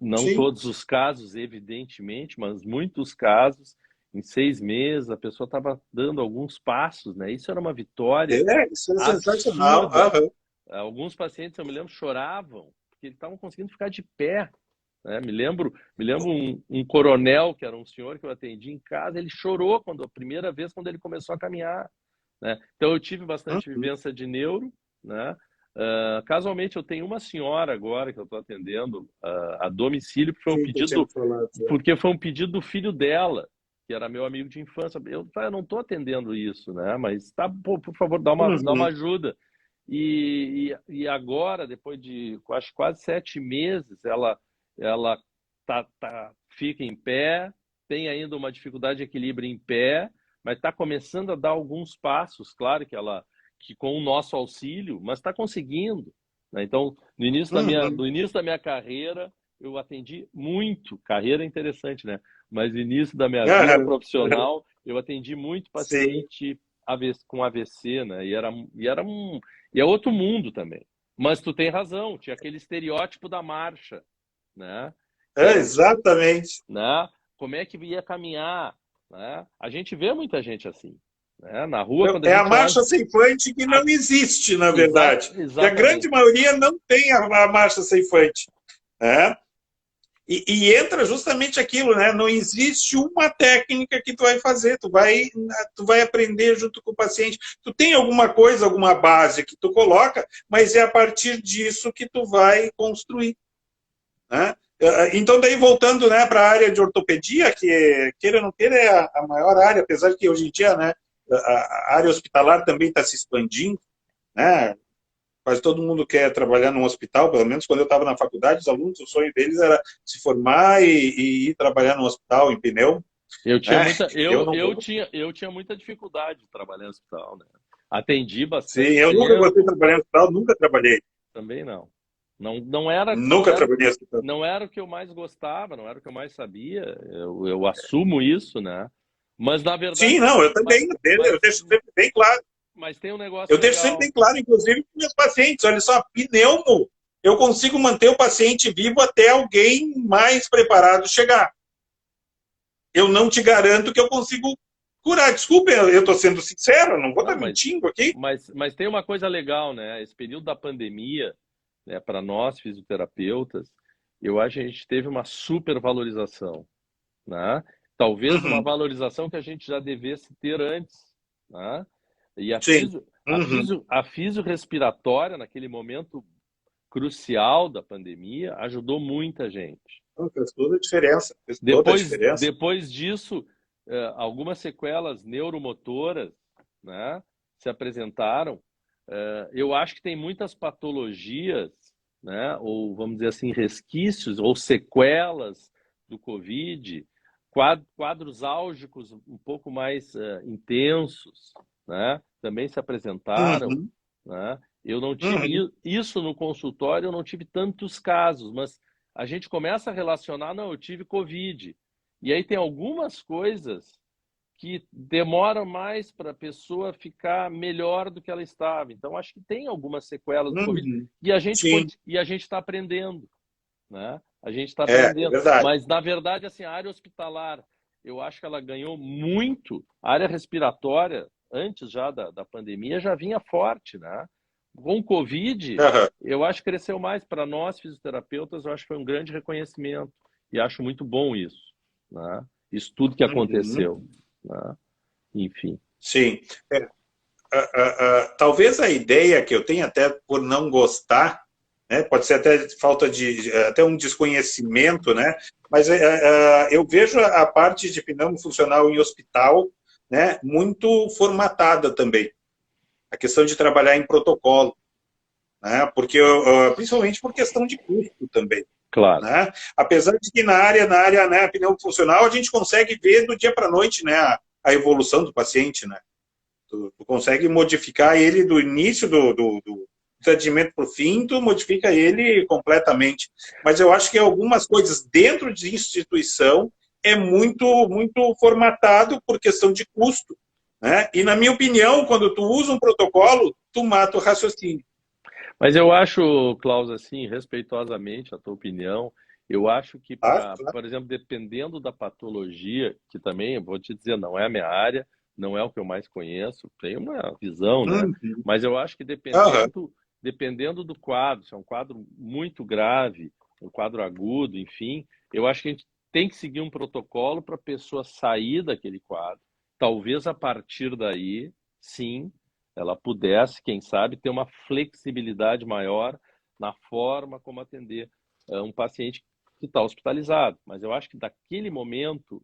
Não Sim. todos os casos, evidentemente, mas muitos casos, em 6 meses, a pessoa estava dando alguns passos, né? Isso era uma vitória Isso é sensacional. absurda. Alguns pacientes, eu me lembro, choravam, porque eles estavam conseguindo ficar de pé, né? Me lembro um coronel, que era um senhor que eu atendi em casa, ele chorou a primeira vez quando ele começou a caminhar, né? Então, eu tive bastante vivência de neuro, né? Casualmente, eu tenho uma senhora agora que eu estou atendendo a domicílio, porque foi um pedido do filho dela, que era meu amigo de infância. Eu não estou atendendo isso, né? Mas por favor, dá uma ajuda. E agora, depois de acho, quase 7 meses, ela fica em pé, tem ainda uma dificuldade de equilíbrio em pé, mas está começando a dar alguns passos, claro que com o nosso auxílio, mas está conseguindo, né? Então, no início da minha carreira, eu atendi muito, carreira é interessante, né? Mas no início da minha vida profissional, eu atendi muito paciente com AVC, né? E é outro mundo também. Mas tu tem razão, tinha aquele estereótipo da marcha, né? Exatamente. Né? Como é que ia caminhar, né? A gente vê muita gente assim, né? Na rua, quando a marcha ceifante que não existe, na verdade. Porque a grande maioria não tem a marcha ceifante, né? E entra justamente aquilo, né? Não existe uma técnica que tu vai fazer, tu vai aprender junto com o paciente. Tu tem alguma coisa, alguma base que tu coloca, mas é a partir disso que tu vai construir, né? Então, daí voltando, né, para a área de ortopedia, que queira ou não queira é a maior área, apesar de que hoje em dia, né, a área hospitalar também está se expandindo, né? Quase todo mundo quer trabalhar num hospital, pelo menos quando eu estava na faculdade, os alunos, o sonho deles era se formar e ir trabalhar num hospital em pneu. Eu tinha muita dificuldade de trabalhar em hospital, né? Atendi bastante. Sim, eu nunca gostei de trabalhar em hospital, nunca trabalhei. Também não. Não era. Nunca trabalhei em hospital. Não era o que eu mais gostava, não era o que eu mais sabia. Eu assumo isso, né? Mas na verdade. Sim, não, eu também. Eu deixo sempre bem claro. Mas tem um negócio. Eu deixo sempre bem claro, inclusive, com meus pacientes. Olha só, pneumo, eu consigo manter o paciente vivo até alguém mais preparado chegar. Eu não te garanto que eu consigo curar. Desculpa, eu estou sendo sincero, não vou estar mentindo aqui. Mas tem uma coisa legal, né? Esse período da pandemia, né, para nós fisioterapeutas, eu acho que a gente teve uma supervalorização, né? talvez uma valorização que a gente já devesse ter antes, né? E Sim. a fisiorrespiratória, naquele momento crucial da pandemia, ajudou muita gente. Faz toda a diferença. Faz toda a diferença. Depois disso, algumas sequelas neuromotoras, né, se apresentaram. Eu acho que tem muitas patologias, né, ou vamos dizer assim, resquícios ou sequelas do Covid, quadros álgicos um pouco mais intensos, né, também se apresentaram. Né? Eu não tive isso no consultório, eu não tive tantos casos, mas a gente começa a relacionar, não, eu tive Covid. E aí tem algumas coisas que demoram mais para a pessoa ficar melhor do que ela estava. Então, acho que tem algumas sequelas do Covid. E a gente está aprendendo. Né? A gente está aprendendo. Mas, na verdade, assim, a área hospitalar, eu acho que ela ganhou muito. A área respiratória, antes já da pandemia, já vinha forte, né? Com o Covid, eu acho que cresceu mais. Para nós, fisioterapeutas, eu acho que foi um grande reconhecimento. E acho muito bom isso. Né? Isso tudo que aconteceu. Né? Enfim. Sim. Talvez a ideia que eu tenho, até por não gostar, né, pode ser até falta de até um desconhecimento, né? Mas eu vejo a parte de pneumofuncional em hospital, né, muito formatada também. A questão de trabalhar em protocolo, né? Porque principalmente por questão de custo também. Claro. Né? Apesar de que na área né, pneumofuncional a gente consegue ver do dia para a noite, né, a evolução do paciente, né? Tu consegue modificar ele do início do atendimento para o fim, tu modifica ele completamente. Mas eu acho que algumas coisas dentro de instituição é muito formatado por questão de custo. Né? E, na minha opinião, quando tu usa um protocolo, tu mata o raciocínio. Mas eu acho, Klaus, assim, respeitosamente a tua opinião, eu acho que, por exemplo, dependendo da patologia, que também, vou te dizer, não é a minha área, não é o que eu mais conheço, tenho uma visão, né? Mas eu acho que dependendo do quadro, se é um quadro muito grave, um quadro agudo, enfim, eu acho que a gente tem que seguir um protocolo para a pessoa sair daquele quadro. Talvez a partir daí, sim, ela pudesse, quem sabe, ter uma flexibilidade maior na forma como atender um paciente que está hospitalizado. Mas eu acho que daquele momento,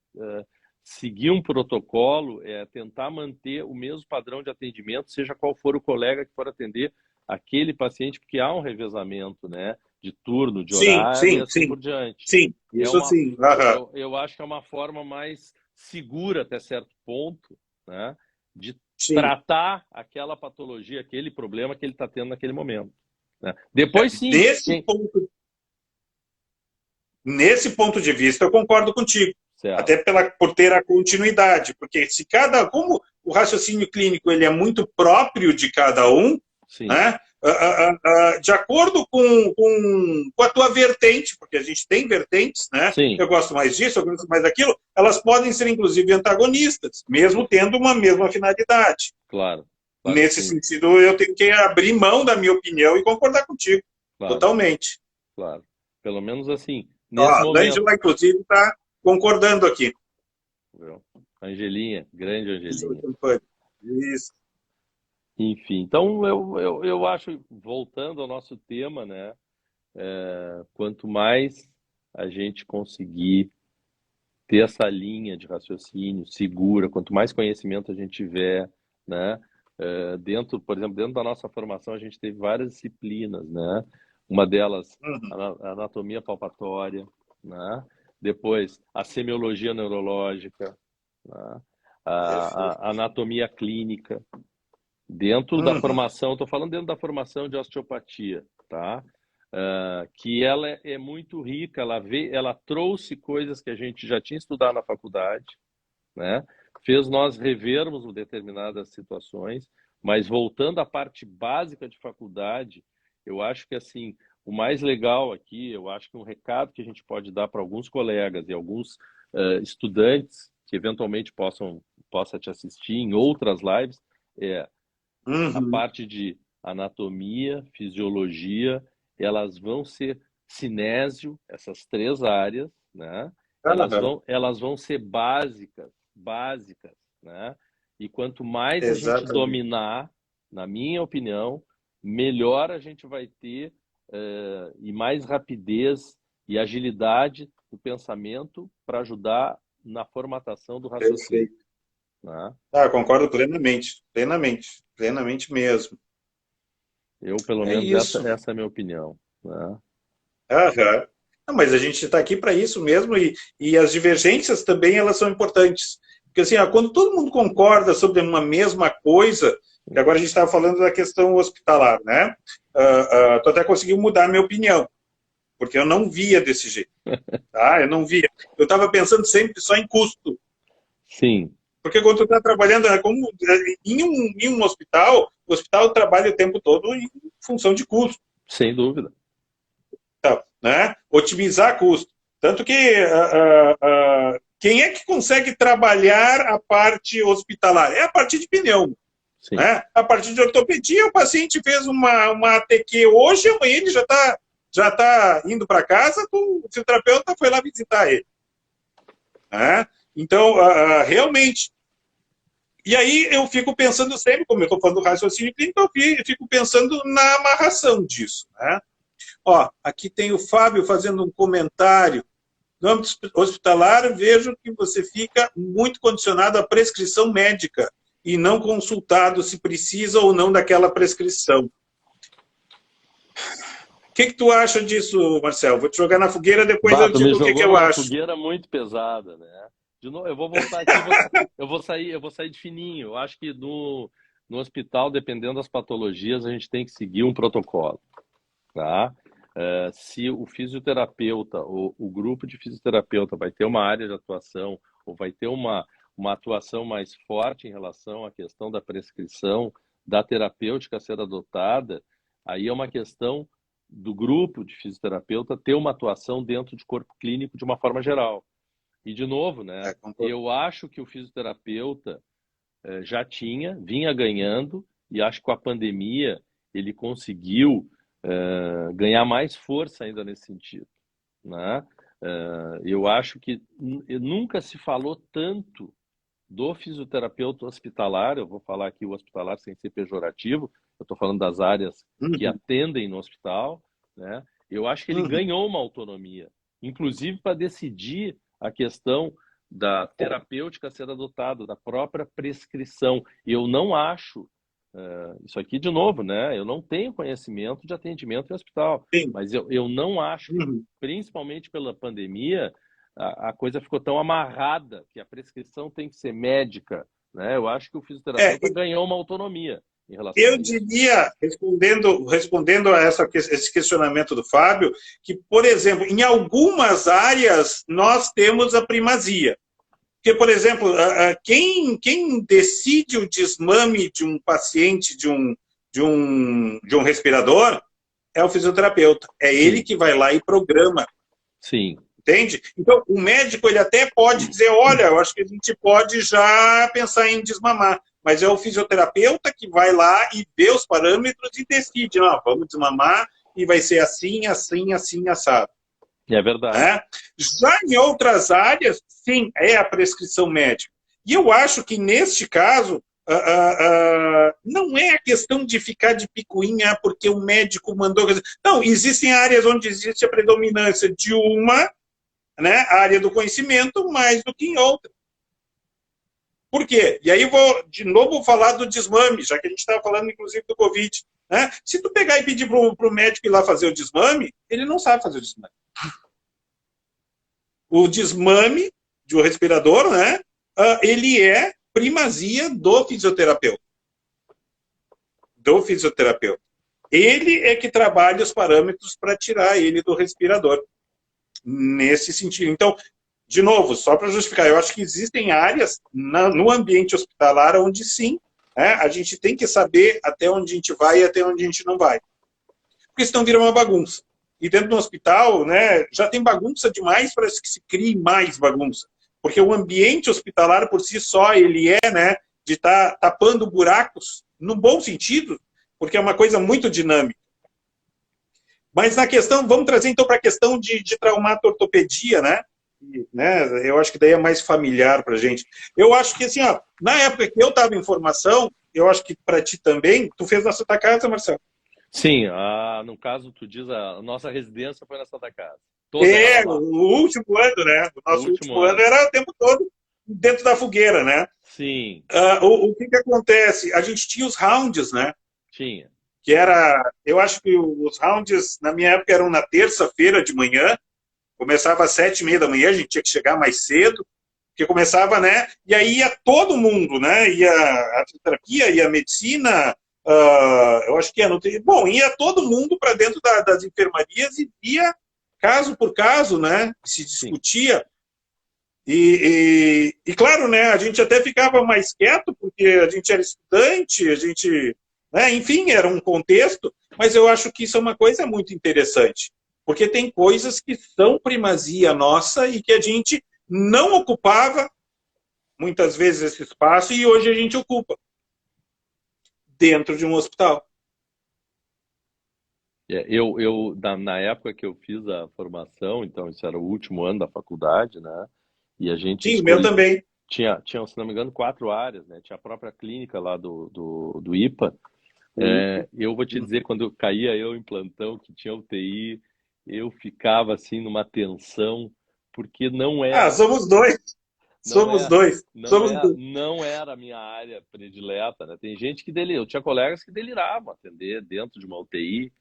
seguir um protocolo é tentar manter o mesmo padrão de atendimento, seja qual for o colega que for atender aquele paciente, porque há um revezamento, né, de turno, de horário e assim por diante. Sim, isso sim. Eu acho que é uma forma mais segura até certo ponto, né, de tratar aquela patologia, aquele problema que ele está tendo naquele momento. Né? Depois, sim. Nesse ponto de vista, eu concordo contigo. Certo. Até por ter a continuidade, porque se como o raciocínio clínico ele é muito próprio de cada um, né? De acordo com a tua vertente, porque a gente tem vertentes, né? Sim. Eu gosto mais disso, eu gosto mais daquilo, elas podem ser inclusive antagonistas, mesmo tendo uma mesma finalidade. Claro. Nesse sentido, eu tenho que abrir mão da minha opinião e concordar contigo, totalmente. Claro. Pelo menos assim, nesse momento. A Ângela, inclusive, está concordando aqui. Angelinha, grande Angelinha. Isso. Enfim, então eu acho, voltando ao nosso tema, né, quanto mais a gente conseguir ter essa linha de raciocínio segura, quanto mais conhecimento a gente tiver, né, por exemplo, dentro da nossa formação a gente teve várias disciplinas, né, uma delas a anatomia palpatória, né, depois a semiologia neurológica, né, a anatomia clínica. Dentro da formação, estou falando dentro da formação de osteopatia, tá? Que ela é muito rica, ela trouxe coisas que a gente já tinha estudado na faculdade, né? Fez nós revermos determinadas situações, mas voltando à parte básica de faculdade, eu acho que assim, o mais legal aqui, eu acho que um recado que a gente pode dar para alguns colegas e alguns estudantes que eventualmente possa te assistir em outras lives é a parte de anatomia, fisiologia, elas vão ser cinésio, essas três áreas, né? elas vão ser básicas, né? E quanto mais a gente Exatamente. dominar, na minha opinião, melhor a gente vai ter e mais rapidez e agilidade do pensamento para ajudar na formatação do raciocínio. Perfeito. Né? Concordo plenamente mesmo. Eu, pelo menos, essa é a minha opinião. Né? Aham. Não, mas a gente está aqui para isso mesmo, e as divergências também elas são importantes. Porque assim, quando todo mundo concorda sobre uma mesma coisa, e agora a gente estava falando da questão hospitalar, né? Tu até conseguiu mudar a minha opinião, porque eu não via desse jeito. Tá? Eu não via. Eu estava pensando sempre só em custo. Sim. Porque quando tu está trabalhando em um hospital, o hospital trabalha o tempo todo em função de custo. Sem dúvida. Então, né? Otimizar custo. Tanto que quem é que consegue trabalhar a parte hospitalar? É a parte de pneu. Né? A parte de ortopedia, o paciente fez uma ATQ hoje, amanhã ele já tá indo para casa, o fisioterapeuta foi lá visitar ele. Né? Então, realmente. E aí eu fico pensando sempre, como eu estou falando do raciocínio clínico, eu fico pensando na amarração disso. Né? Aqui tem o Fábio fazendo um comentário. No âmbito hospitalar, vejo que você fica muito condicionado à prescrição médica e não consultado se precisa ou não daquela prescrição. O que tu acha disso, Marcelo? Vou te jogar na fogueira, depois eu digo o que eu acho. Uma fogueira muito pesada, né? De novo, eu vou voltar aqui, eu vou sair de fininho. Eu acho que no hospital, dependendo das patologias, a gente tem que seguir um protocolo, tá? Se o fisioterapeuta, o grupo de fisioterapeuta vai ter uma área de atuação ou vai ter uma atuação mais forte em relação à questão da prescrição da terapêutica a ser adotada, aí é uma questão do grupo de fisioterapeuta ter uma atuação dentro de corpo clínico de uma forma geral. E, de novo, né, eu acho que o fisioterapeuta vinha ganhando, e acho que com a pandemia ele conseguiu ganhar mais força ainda nesse sentido. Né? Eu acho que nunca se falou tanto do fisioterapeuta hospitalar, eu vou falar aqui o hospitalar sem ser pejorativo, eu estou falando das áreas que atendem no hospital, né? Eu acho que ele ganhou uma autonomia, inclusive para decidir a questão da terapêutica ser adotada, da própria prescrição. E eu não acho, isso aqui de novo, né? Eu não tenho conhecimento de atendimento em hospital, Sim. mas eu não acho, principalmente pela pandemia, a coisa ficou tão amarrada que a prescrição tem que ser médica, né? Eu acho que o fisioterapeuta ganhou uma autonomia em relação a isso. Eu diria, respondendo a esse questionamento do Fábio, que, por exemplo, em algumas áreas nós temos a primazia. Porque, por exemplo, quem decide o desmame de um paciente de um respirador é o fisioterapeuta. É ele que vai lá e programa. Sim. Entende? Então, o médico ele até pode dizer, olha, eu acho que a gente pode já pensar em desmamar, mas é o fisioterapeuta que vai lá e vê os parâmetros e decide, vamos desmamar e vai ser assim, assim, assim, assado. É verdade. Já em outras áreas, sim, é a prescrição médica. E eu acho que, neste caso, não é a questão de ficar de picuinha porque o médico mandou... Não, existem áreas onde existe a predominância de uma, né, área do conhecimento mais do que em outra. Por quê? E aí vou, de novo, falar do desmame, já que a gente estava falando, inclusive, do Covid. Né? Se tu pegar e pedir para o médico ir lá fazer o desmame, ele não sabe fazer o desmame. O desmame de um respirador, né, ele é primazia do fisioterapeuta. Ele é que trabalha os parâmetros para tirar ele do respirador. Nesse sentido. Então, de novo, só para justificar, eu acho que existem áreas no ambiente hospitalar onde sim, a gente tem que saber até onde a gente vai e até onde a gente não vai. Porque senão vira uma bagunça. E dentro do hospital, né, já tem bagunça demais para que se crie mais bagunça. Porque o ambiente hospitalar, por si só, ele é, né, de estar tapando buracos, no bom sentido, porque é uma coisa muito dinâmica. Mas na questão, vamos trazer então para a questão de traumatortopedia, né? né, eu acho que daí é mais familiar para a gente. Eu acho que, assim, ó, na época que eu estava em formação, eu acho que para ti também, tu fez na Santa Casa, Marcelo? Sim, no caso, tu diz, a nossa residência foi na Santa Casa. Toda É, ela lá. o último ano, né? O nosso último ano era o tempo todo dentro da fogueira, né? Sim, O que acontece? A gente tinha os rounds, né? tinha. Que era, eu acho que os rounds, na minha época, eram na terça-feira de manhã, começava às 7h30 da manhã, a gente tinha que chegar mais cedo, porque começava, né? E aí ia todo mundo, né? Ia a fisioterapia, ia a medicina, eu acho que ia bom, ia todo mundo para dentro das enfermarias e via caso por caso, né? Se discutia. E claro, né? A gente até ficava mais quieto porque a gente era estudante, a gente, né, enfim, era um contexto. Mas eu acho que isso é uma coisa muito interessante, porque tem coisas que são primazia nossa e que a gente não ocupava muitas vezes esse espaço e hoje a gente ocupa dentro de um hospital. Na época que eu fiz a formação, então isso era o último ano da faculdade, né? E a gente Sim, o meu também. tinha, se não me engano, 4 áreas, né? Tinha a própria clínica lá do IPA. Eu vou te dizer, quando caía eu em plantão, que tinha UTI, eu ficava assim numa tensão, porque não era. Somos dois. Somos dois. Não era a minha área predileta, né? Tem gente que delira. Eu tinha colegas que deliravam atender dentro de uma UTI,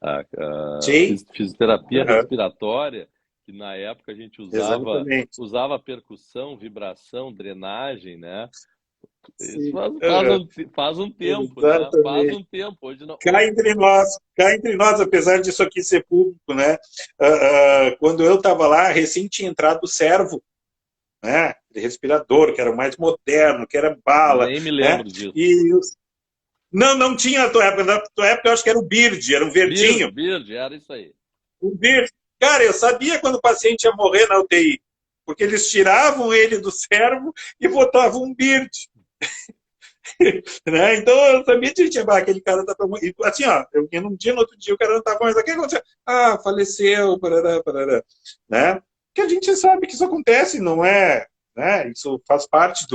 a fisioterapia respiratória, que na época a gente usava percussão, vibração, drenagem, né? Isso faz um tempo, né? Faz um tempo. Hoje não. Cá entre nós, apesar disso aqui ser público, né? Quando eu estava lá, recém tinha entrado o servo, né? De respirador, que era o mais moderno, que era bala. Nem me lembro né? disso. Não tinha na tua época. Na tua época eu acho que era o Bird, era um verdinho. Bird, era isso aí. O Bird. Cara, eu sabia quando o paciente ia morrer na UTI, porque eles tiravam ele do servo e botavam um Bird. né? Então eu sabia que tinha aquele cara tá assim, ó, eu ia num dia, no outro dia o cara não estava mais aqui, aconteceu, faleceu, parará, né? Que a gente sabe que isso acontece, não é, né? Isso faz parte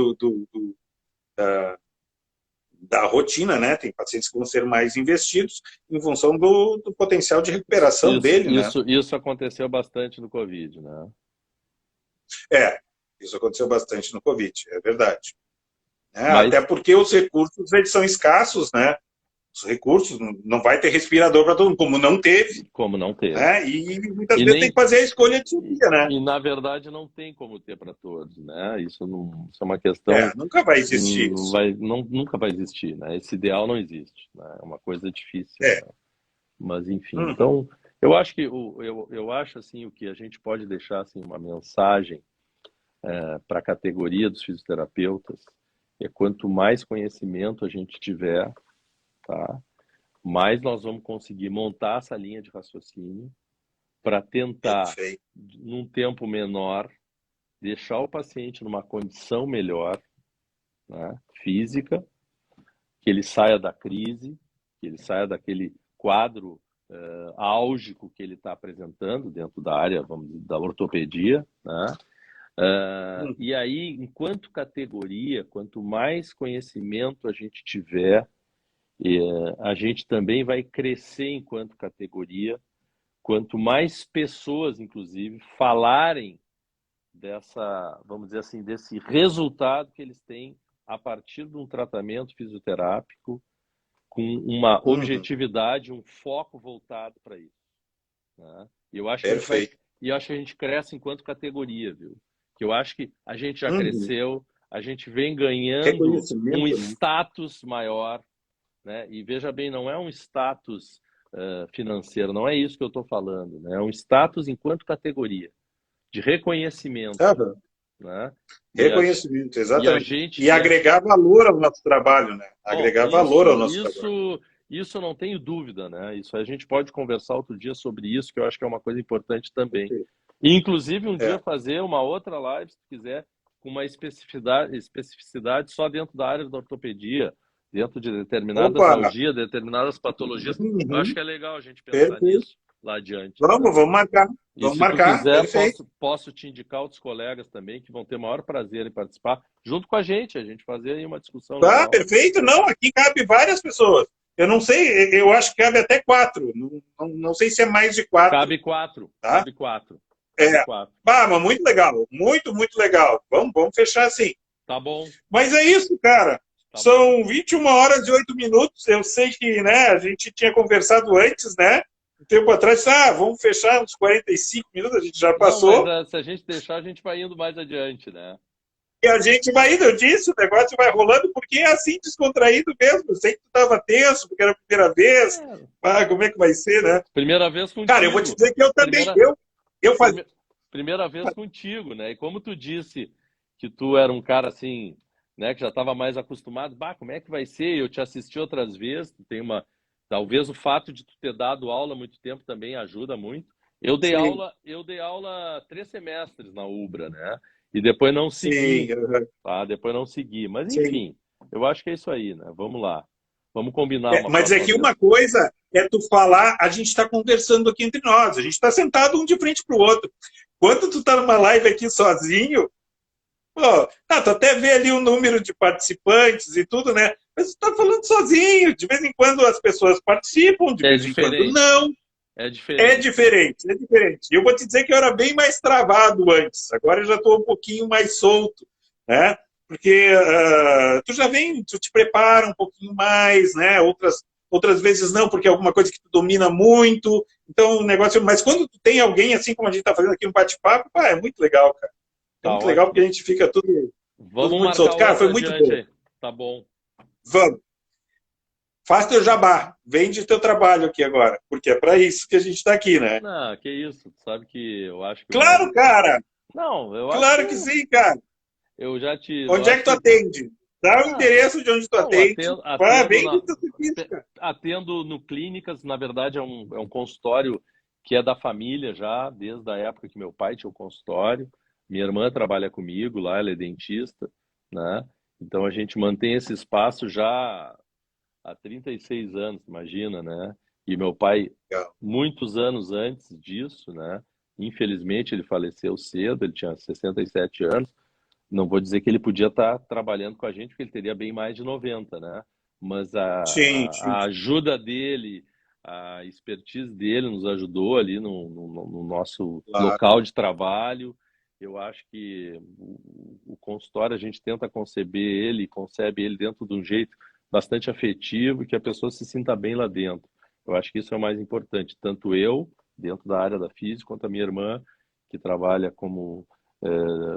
da rotina, né? Tem pacientes que vão ser mais investidos em função do potencial de recuperação dele, né? Isso aconteceu bastante no Covid, né? Isso aconteceu bastante no Covid, é verdade. Até porque os recursos eles são escassos, né? Os recursos, não vai ter respirador para todo mundo, como não teve. Né? E muitas vezes tem que fazer a escolha de dia, né? E na verdade não tem como ter para todos, né? Isso é uma questão. Nunca vai existir. Nunca vai existir, né? Esse ideal não existe, né? É uma coisa difícil. Né? Mas enfim, então eu acho que eu acho assim o que a gente pode deixar assim uma mensagem para a categoria dos fisioterapeutas. Quanto mais conhecimento a gente tiver, tá, mais nós vamos conseguir montar essa linha de raciocínio para tentar, num tempo menor, deixar o paciente numa condição melhor, né, física, que ele saia da crise, que ele saia daquele quadro álgico que ele está apresentando dentro da área, vamos dizer, da ortopedia, né? E aí, enquanto categoria, quanto mais conhecimento a gente tiver, a gente também vai crescer enquanto categoria, quanto mais pessoas, inclusive, falarem vamos dizer assim, desse resultado que eles têm a partir de um tratamento fisioterápico com uma objetividade, um foco voltado para isso. Né? E eu acho que a gente cresce enquanto categoria, viu? Que eu acho que a gente já cresceu, a gente vem ganhando um status maior, né? E veja bem, não é um status financeiro, não é isso que eu estou falando, né? É um status enquanto categoria, de reconhecimento. Né? Reconhecimento, exatamente. E agregar valor ao nosso trabalho, né? Agregar valor ao nosso trabalho. Isso eu não tenho dúvida, né? Isso a gente pode conversar outro dia sobre isso, que eu acho que é uma coisa importante também. E, inclusive, um dia fazer uma outra live, se quiser, com uma especificidade só dentro da área da ortopedia, dentro de determinadas cirurgias, determinadas patologias. Eu acho que é legal a gente pensar nisso lá adiante. Vamos marcar. E Vamos se marcar, tu quiser, perfeito. posso te indicar outros colegas também que vão ter o maior prazer em participar, junto com a gente fazer aí uma discussão Tá, legal. perfeito. Não, aqui cabe várias pessoas. Eu não sei, eu acho que cabe até 4. Não sei se é mais de 4, Cabe 4, tá? cabe 4, cabe É. 4. Ah, mas muito legal. Muito, muito legal. Vamos fechar assim. Tá bom, Mas é isso, cara. tá bom. São 21 horas e 8 minutos. Eu sei que, né, a gente tinha conversado antes, né? Um tempo atrás, vamos fechar uns 45 minutos, a gente já Não, passou. mas se a gente deixar, a gente vai indo mais adiante, né? E a gente vai indo, eu disse, o negócio vai rolando, porque é assim, descontraído mesmo. Eu sei que tu estava tenso, porque era a primeira vez. Como é que vai ser, né? Primeira vez contigo. Cara, eu vou te dizer que eu também. Eu fazia. Primeira vez contigo, né? E como tu disse que tu era um cara assim, né, que já estava mais acostumado, como é que vai ser? Eu te assisti outras vezes, tu tem uma. Talvez o fato de tu ter dado aula há muito tempo também ajuda muito. Eu dei Sim. aula 3 semestres na Ubra, né? E depois não segui, Sim. tá? Depois não segui. Mas Sim. enfim, eu acho que é isso aí, né? Vamos lá. Vamos combinar uma Mas é próxima que vez. uma coisa é tu falar, a gente está conversando aqui entre nós, a gente está sentado um de frente para o outro. Quando tu tá numa live aqui sozinho, tu até vê ali o número de participantes e tudo, né? Mas tu tá falando sozinho. De vez em quando as pessoas participam, de vez em quando não. É diferente. É diferente. E eu vou te dizer que eu era bem mais travado antes. Agora eu já estou um pouquinho mais solto, né? Porque tu te prepara um pouquinho mais, né? Outras vezes não, porque é alguma coisa que tu domina muito. Então, o negócio. Mas quando tu tem alguém, assim como a gente está fazendo aqui um bate-papo, é muito legal, cara. É muito legal porque a gente fica tudo Vamos muito solto. Cara, foi muito bom. Aí. Tá bom. Vamos. Faz teu jabá. Vende teu trabalho aqui agora. Porque é para isso que a gente está aqui, né? Não, que isso. Tu sabe que eu acho que... Claro, cara! Não, eu claro acho que sim, cara. Eu já te... Onde é que tu atende? Dá o endereço de onde tu atende. Vende teu serviço, cara. Atendo no Clínicas. Na verdade, é um consultório que é da família já, desde a época que meu pai tinha o consultório. Minha irmã trabalha comigo lá, ela é dentista, né? Então a gente mantém esse espaço já há 36 anos, imagina, né? E meu pai, muitos anos antes disso, né? Infelizmente ele faleceu cedo, ele tinha 67 anos. Não vou dizer que ele podia estar trabalhando com a gente, porque ele teria bem mais de 90, né? Mas a ajuda dele, a expertise dele nos ajudou ali no nosso local de trabalho. Eu acho que o consultório a gente tenta concebe ele dentro de um jeito bastante afetivo e que a pessoa se sinta bem lá dentro. Eu acho que isso é o mais importante. Tanto eu, dentro da área da física, quanto a minha irmã, que trabalha como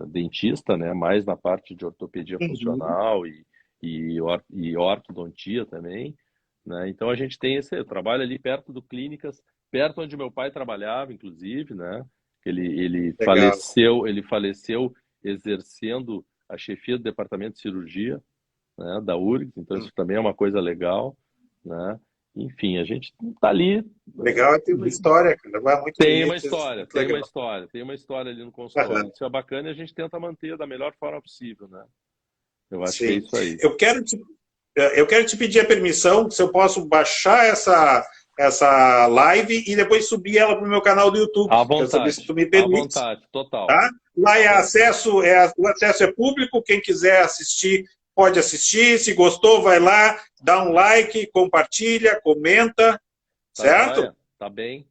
dentista, né? Mais na parte de ortopedia funcional e ortodontia também, né? Então a gente tem esse trabalho ali perto do Clínicas, perto onde meu pai trabalhava, inclusive, né? Ele faleceu exercendo a chefia do departamento de cirurgia, né, da URGS, então isso também é uma coisa legal, né? Enfim, a gente tá ali. Legal é ter uma história, cara. Vai muito tem bonito, uma história, tem uma história ali no consultório. Isso é bacana e a gente tenta manter da melhor forma possível, né? Eu acho que é isso aí. Eu quero te pedir a permissão, se eu posso baixar essa live e depois subir ela para o meu canal do YouTube. À vontade. Quero saber se tu me permite. À vontade, total. Tá? Lá o acesso é público, quem quiser assistir pode assistir, se gostou vai lá, dá um like, compartilha, comenta, certo? Joia. Tá bem.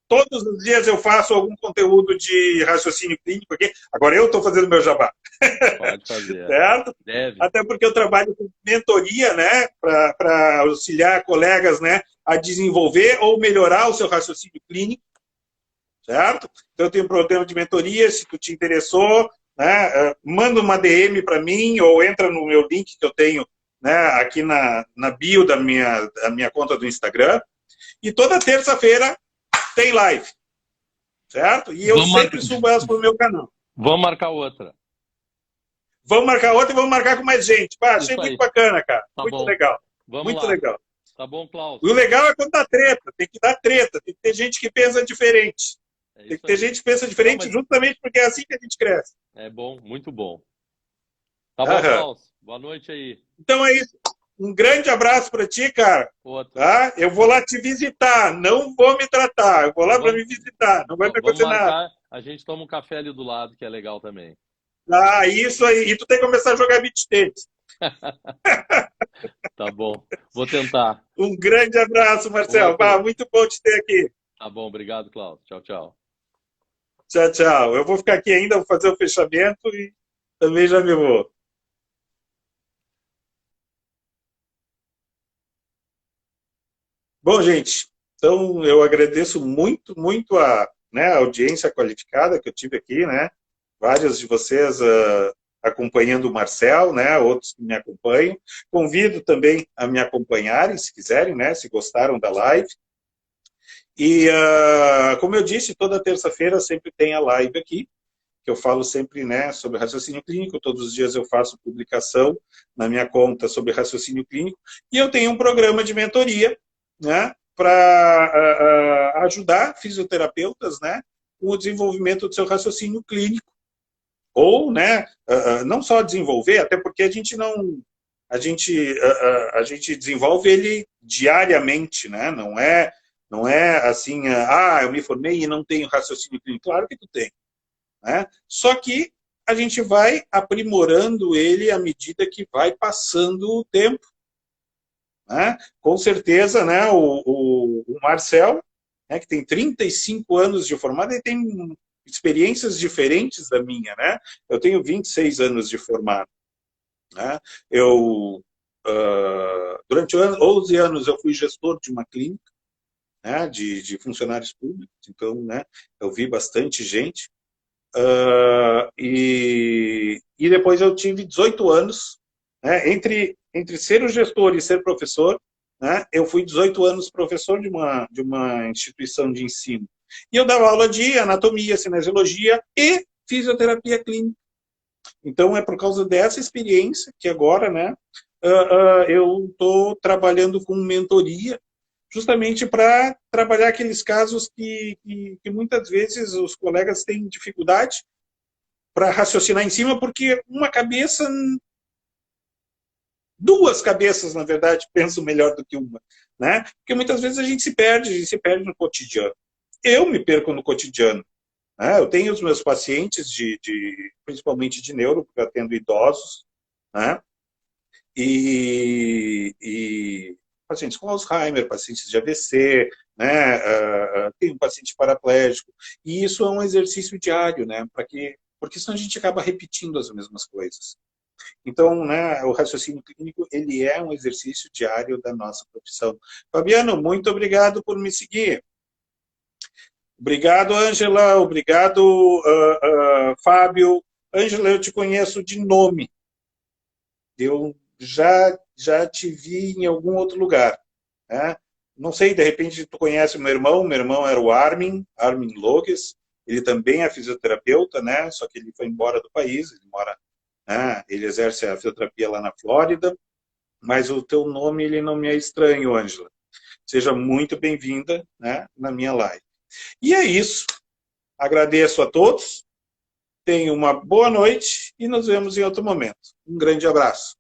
Todos os dias eu faço algum conteúdo de raciocínio clínico aqui. Agora eu estou fazendo meu jabá. Pode fazer. Certo? Deve. Até porque eu trabalho com mentoria, né, para auxiliar colegas, né, a desenvolver ou melhorar o seu raciocínio clínico, certo? Então eu tenho um programa de mentoria, se tu te interessou, né, manda uma DM para mim ou entra no meu link que eu tenho, né, aqui na bio da minha conta do Instagram. E toda terça-feira tem live, certo? E eu sempre subo elas para o meu canal. Vamos marcar outra. Vamos marcar outra e vamos marcar com mais gente. Achei muito bacana, cara. Tá muito bom. legal. Vamos muito lá. legal. Tá bom, Klaus. O legal é quando dá treta. Tem que dar treta. Tem que ter gente que pensa diferente. Tem que ter gente que pensa diferente justamente porque é assim que a gente cresce. É bom, muito bom. Tá bom, Klaus. Boa noite aí. Então é isso. Um grande abraço para ti, cara. Outro. Tá? Eu vou lá te visitar, não vou me tratar. Eu vou lá para me visitar, não vai me Vamos acontecer nada. marcar, a gente toma um café ali do lado, que é legal também. Ah, isso aí. E tu tem que começar a jogar beach tênis. Tá bom. Vou tentar. Um grande abraço, Marcel. Outro. Muito bom te ter aqui. Tá bom, obrigado, Cláudio. Tchau, tchau. Tchau, tchau. Eu vou ficar aqui ainda, vou fazer o fechamento e também já me vou. Bom, gente, então eu agradeço muito, muito a audiência qualificada que eu tive aqui, né? Vários de vocês acompanhando o Marcel, né? Outros que me acompanham. Convido também a me acompanharem, se quiserem, né? Se gostaram da live. E, como eu disse, toda terça-feira sempre tem a live aqui, que eu falo sempre, né, sobre raciocínio clínico. Todos os dias eu faço publicação na minha conta sobre raciocínio clínico. E eu tenho um programa de mentoria, né, para ajudar fisioterapeutas, né, com o desenvolvimento do seu raciocínio clínico. Ou, né, não só desenvolver, até porque a gente não... A gente desenvolve ele diariamente, né? Não é assim, eu me formei e não tenho raciocínio clínico. Claro que tu tem, né? Só que a gente vai aprimorando ele à medida que vai passando o tempo, né? Com certeza, né, o Marcel, né, que tem 35 anos de formado, ele tem experiências diferentes da minha, né? Eu tenho 26 anos de formado, né? Durante 11 anos eu fui gestor de uma clínica, né, de funcionários públicos, então, né, eu vi bastante gente. E depois eu tive 18 anos, né, entre ser o gestor e ser professor, né, eu fui 18 anos professor de uma instituição de ensino. E eu dava aula de anatomia, cinesiologia e fisioterapia clínica. Então, é por causa dessa experiência que agora, né, eu estou trabalhando com mentoria, justamente para trabalhar aqueles casos que muitas vezes os colegas têm dificuldade para raciocinar em cima, porque duas cabeças, na verdade, pensam melhor do que uma, né? Porque muitas vezes a gente se perde no cotidiano. Eu me perco no cotidiano. Eu tenho os meus pacientes, principalmente de neuro, porque eu atendo idosos, né? E pacientes com Alzheimer, pacientes de AVC, né? Tem um paciente paraplégico. E isso é um exercício diário, né? Porque senão a gente acaba repetindo as mesmas coisas. Então, né, o raciocínio clínico, ele é um exercício diário da nossa profissão. Fabiano, muito obrigado por me seguir. Obrigado, Ângela. Obrigado, Fábio. Ângela, eu te conheço de nome. Eu já te vi em algum outro lugar, né? Não sei, de repente tu conhece meu irmão era o Armin Loges, ele também é fisioterapeuta, né? Só que ele foi embora do país, ele exerce a fisioterapia lá na Flórida, mas o teu nome ele não me é estranho, Ângela. Seja muito bem-vinda, né, na minha live. E é isso. Agradeço a todos, tenham uma boa noite e nos vemos em outro momento. Um grande abraço.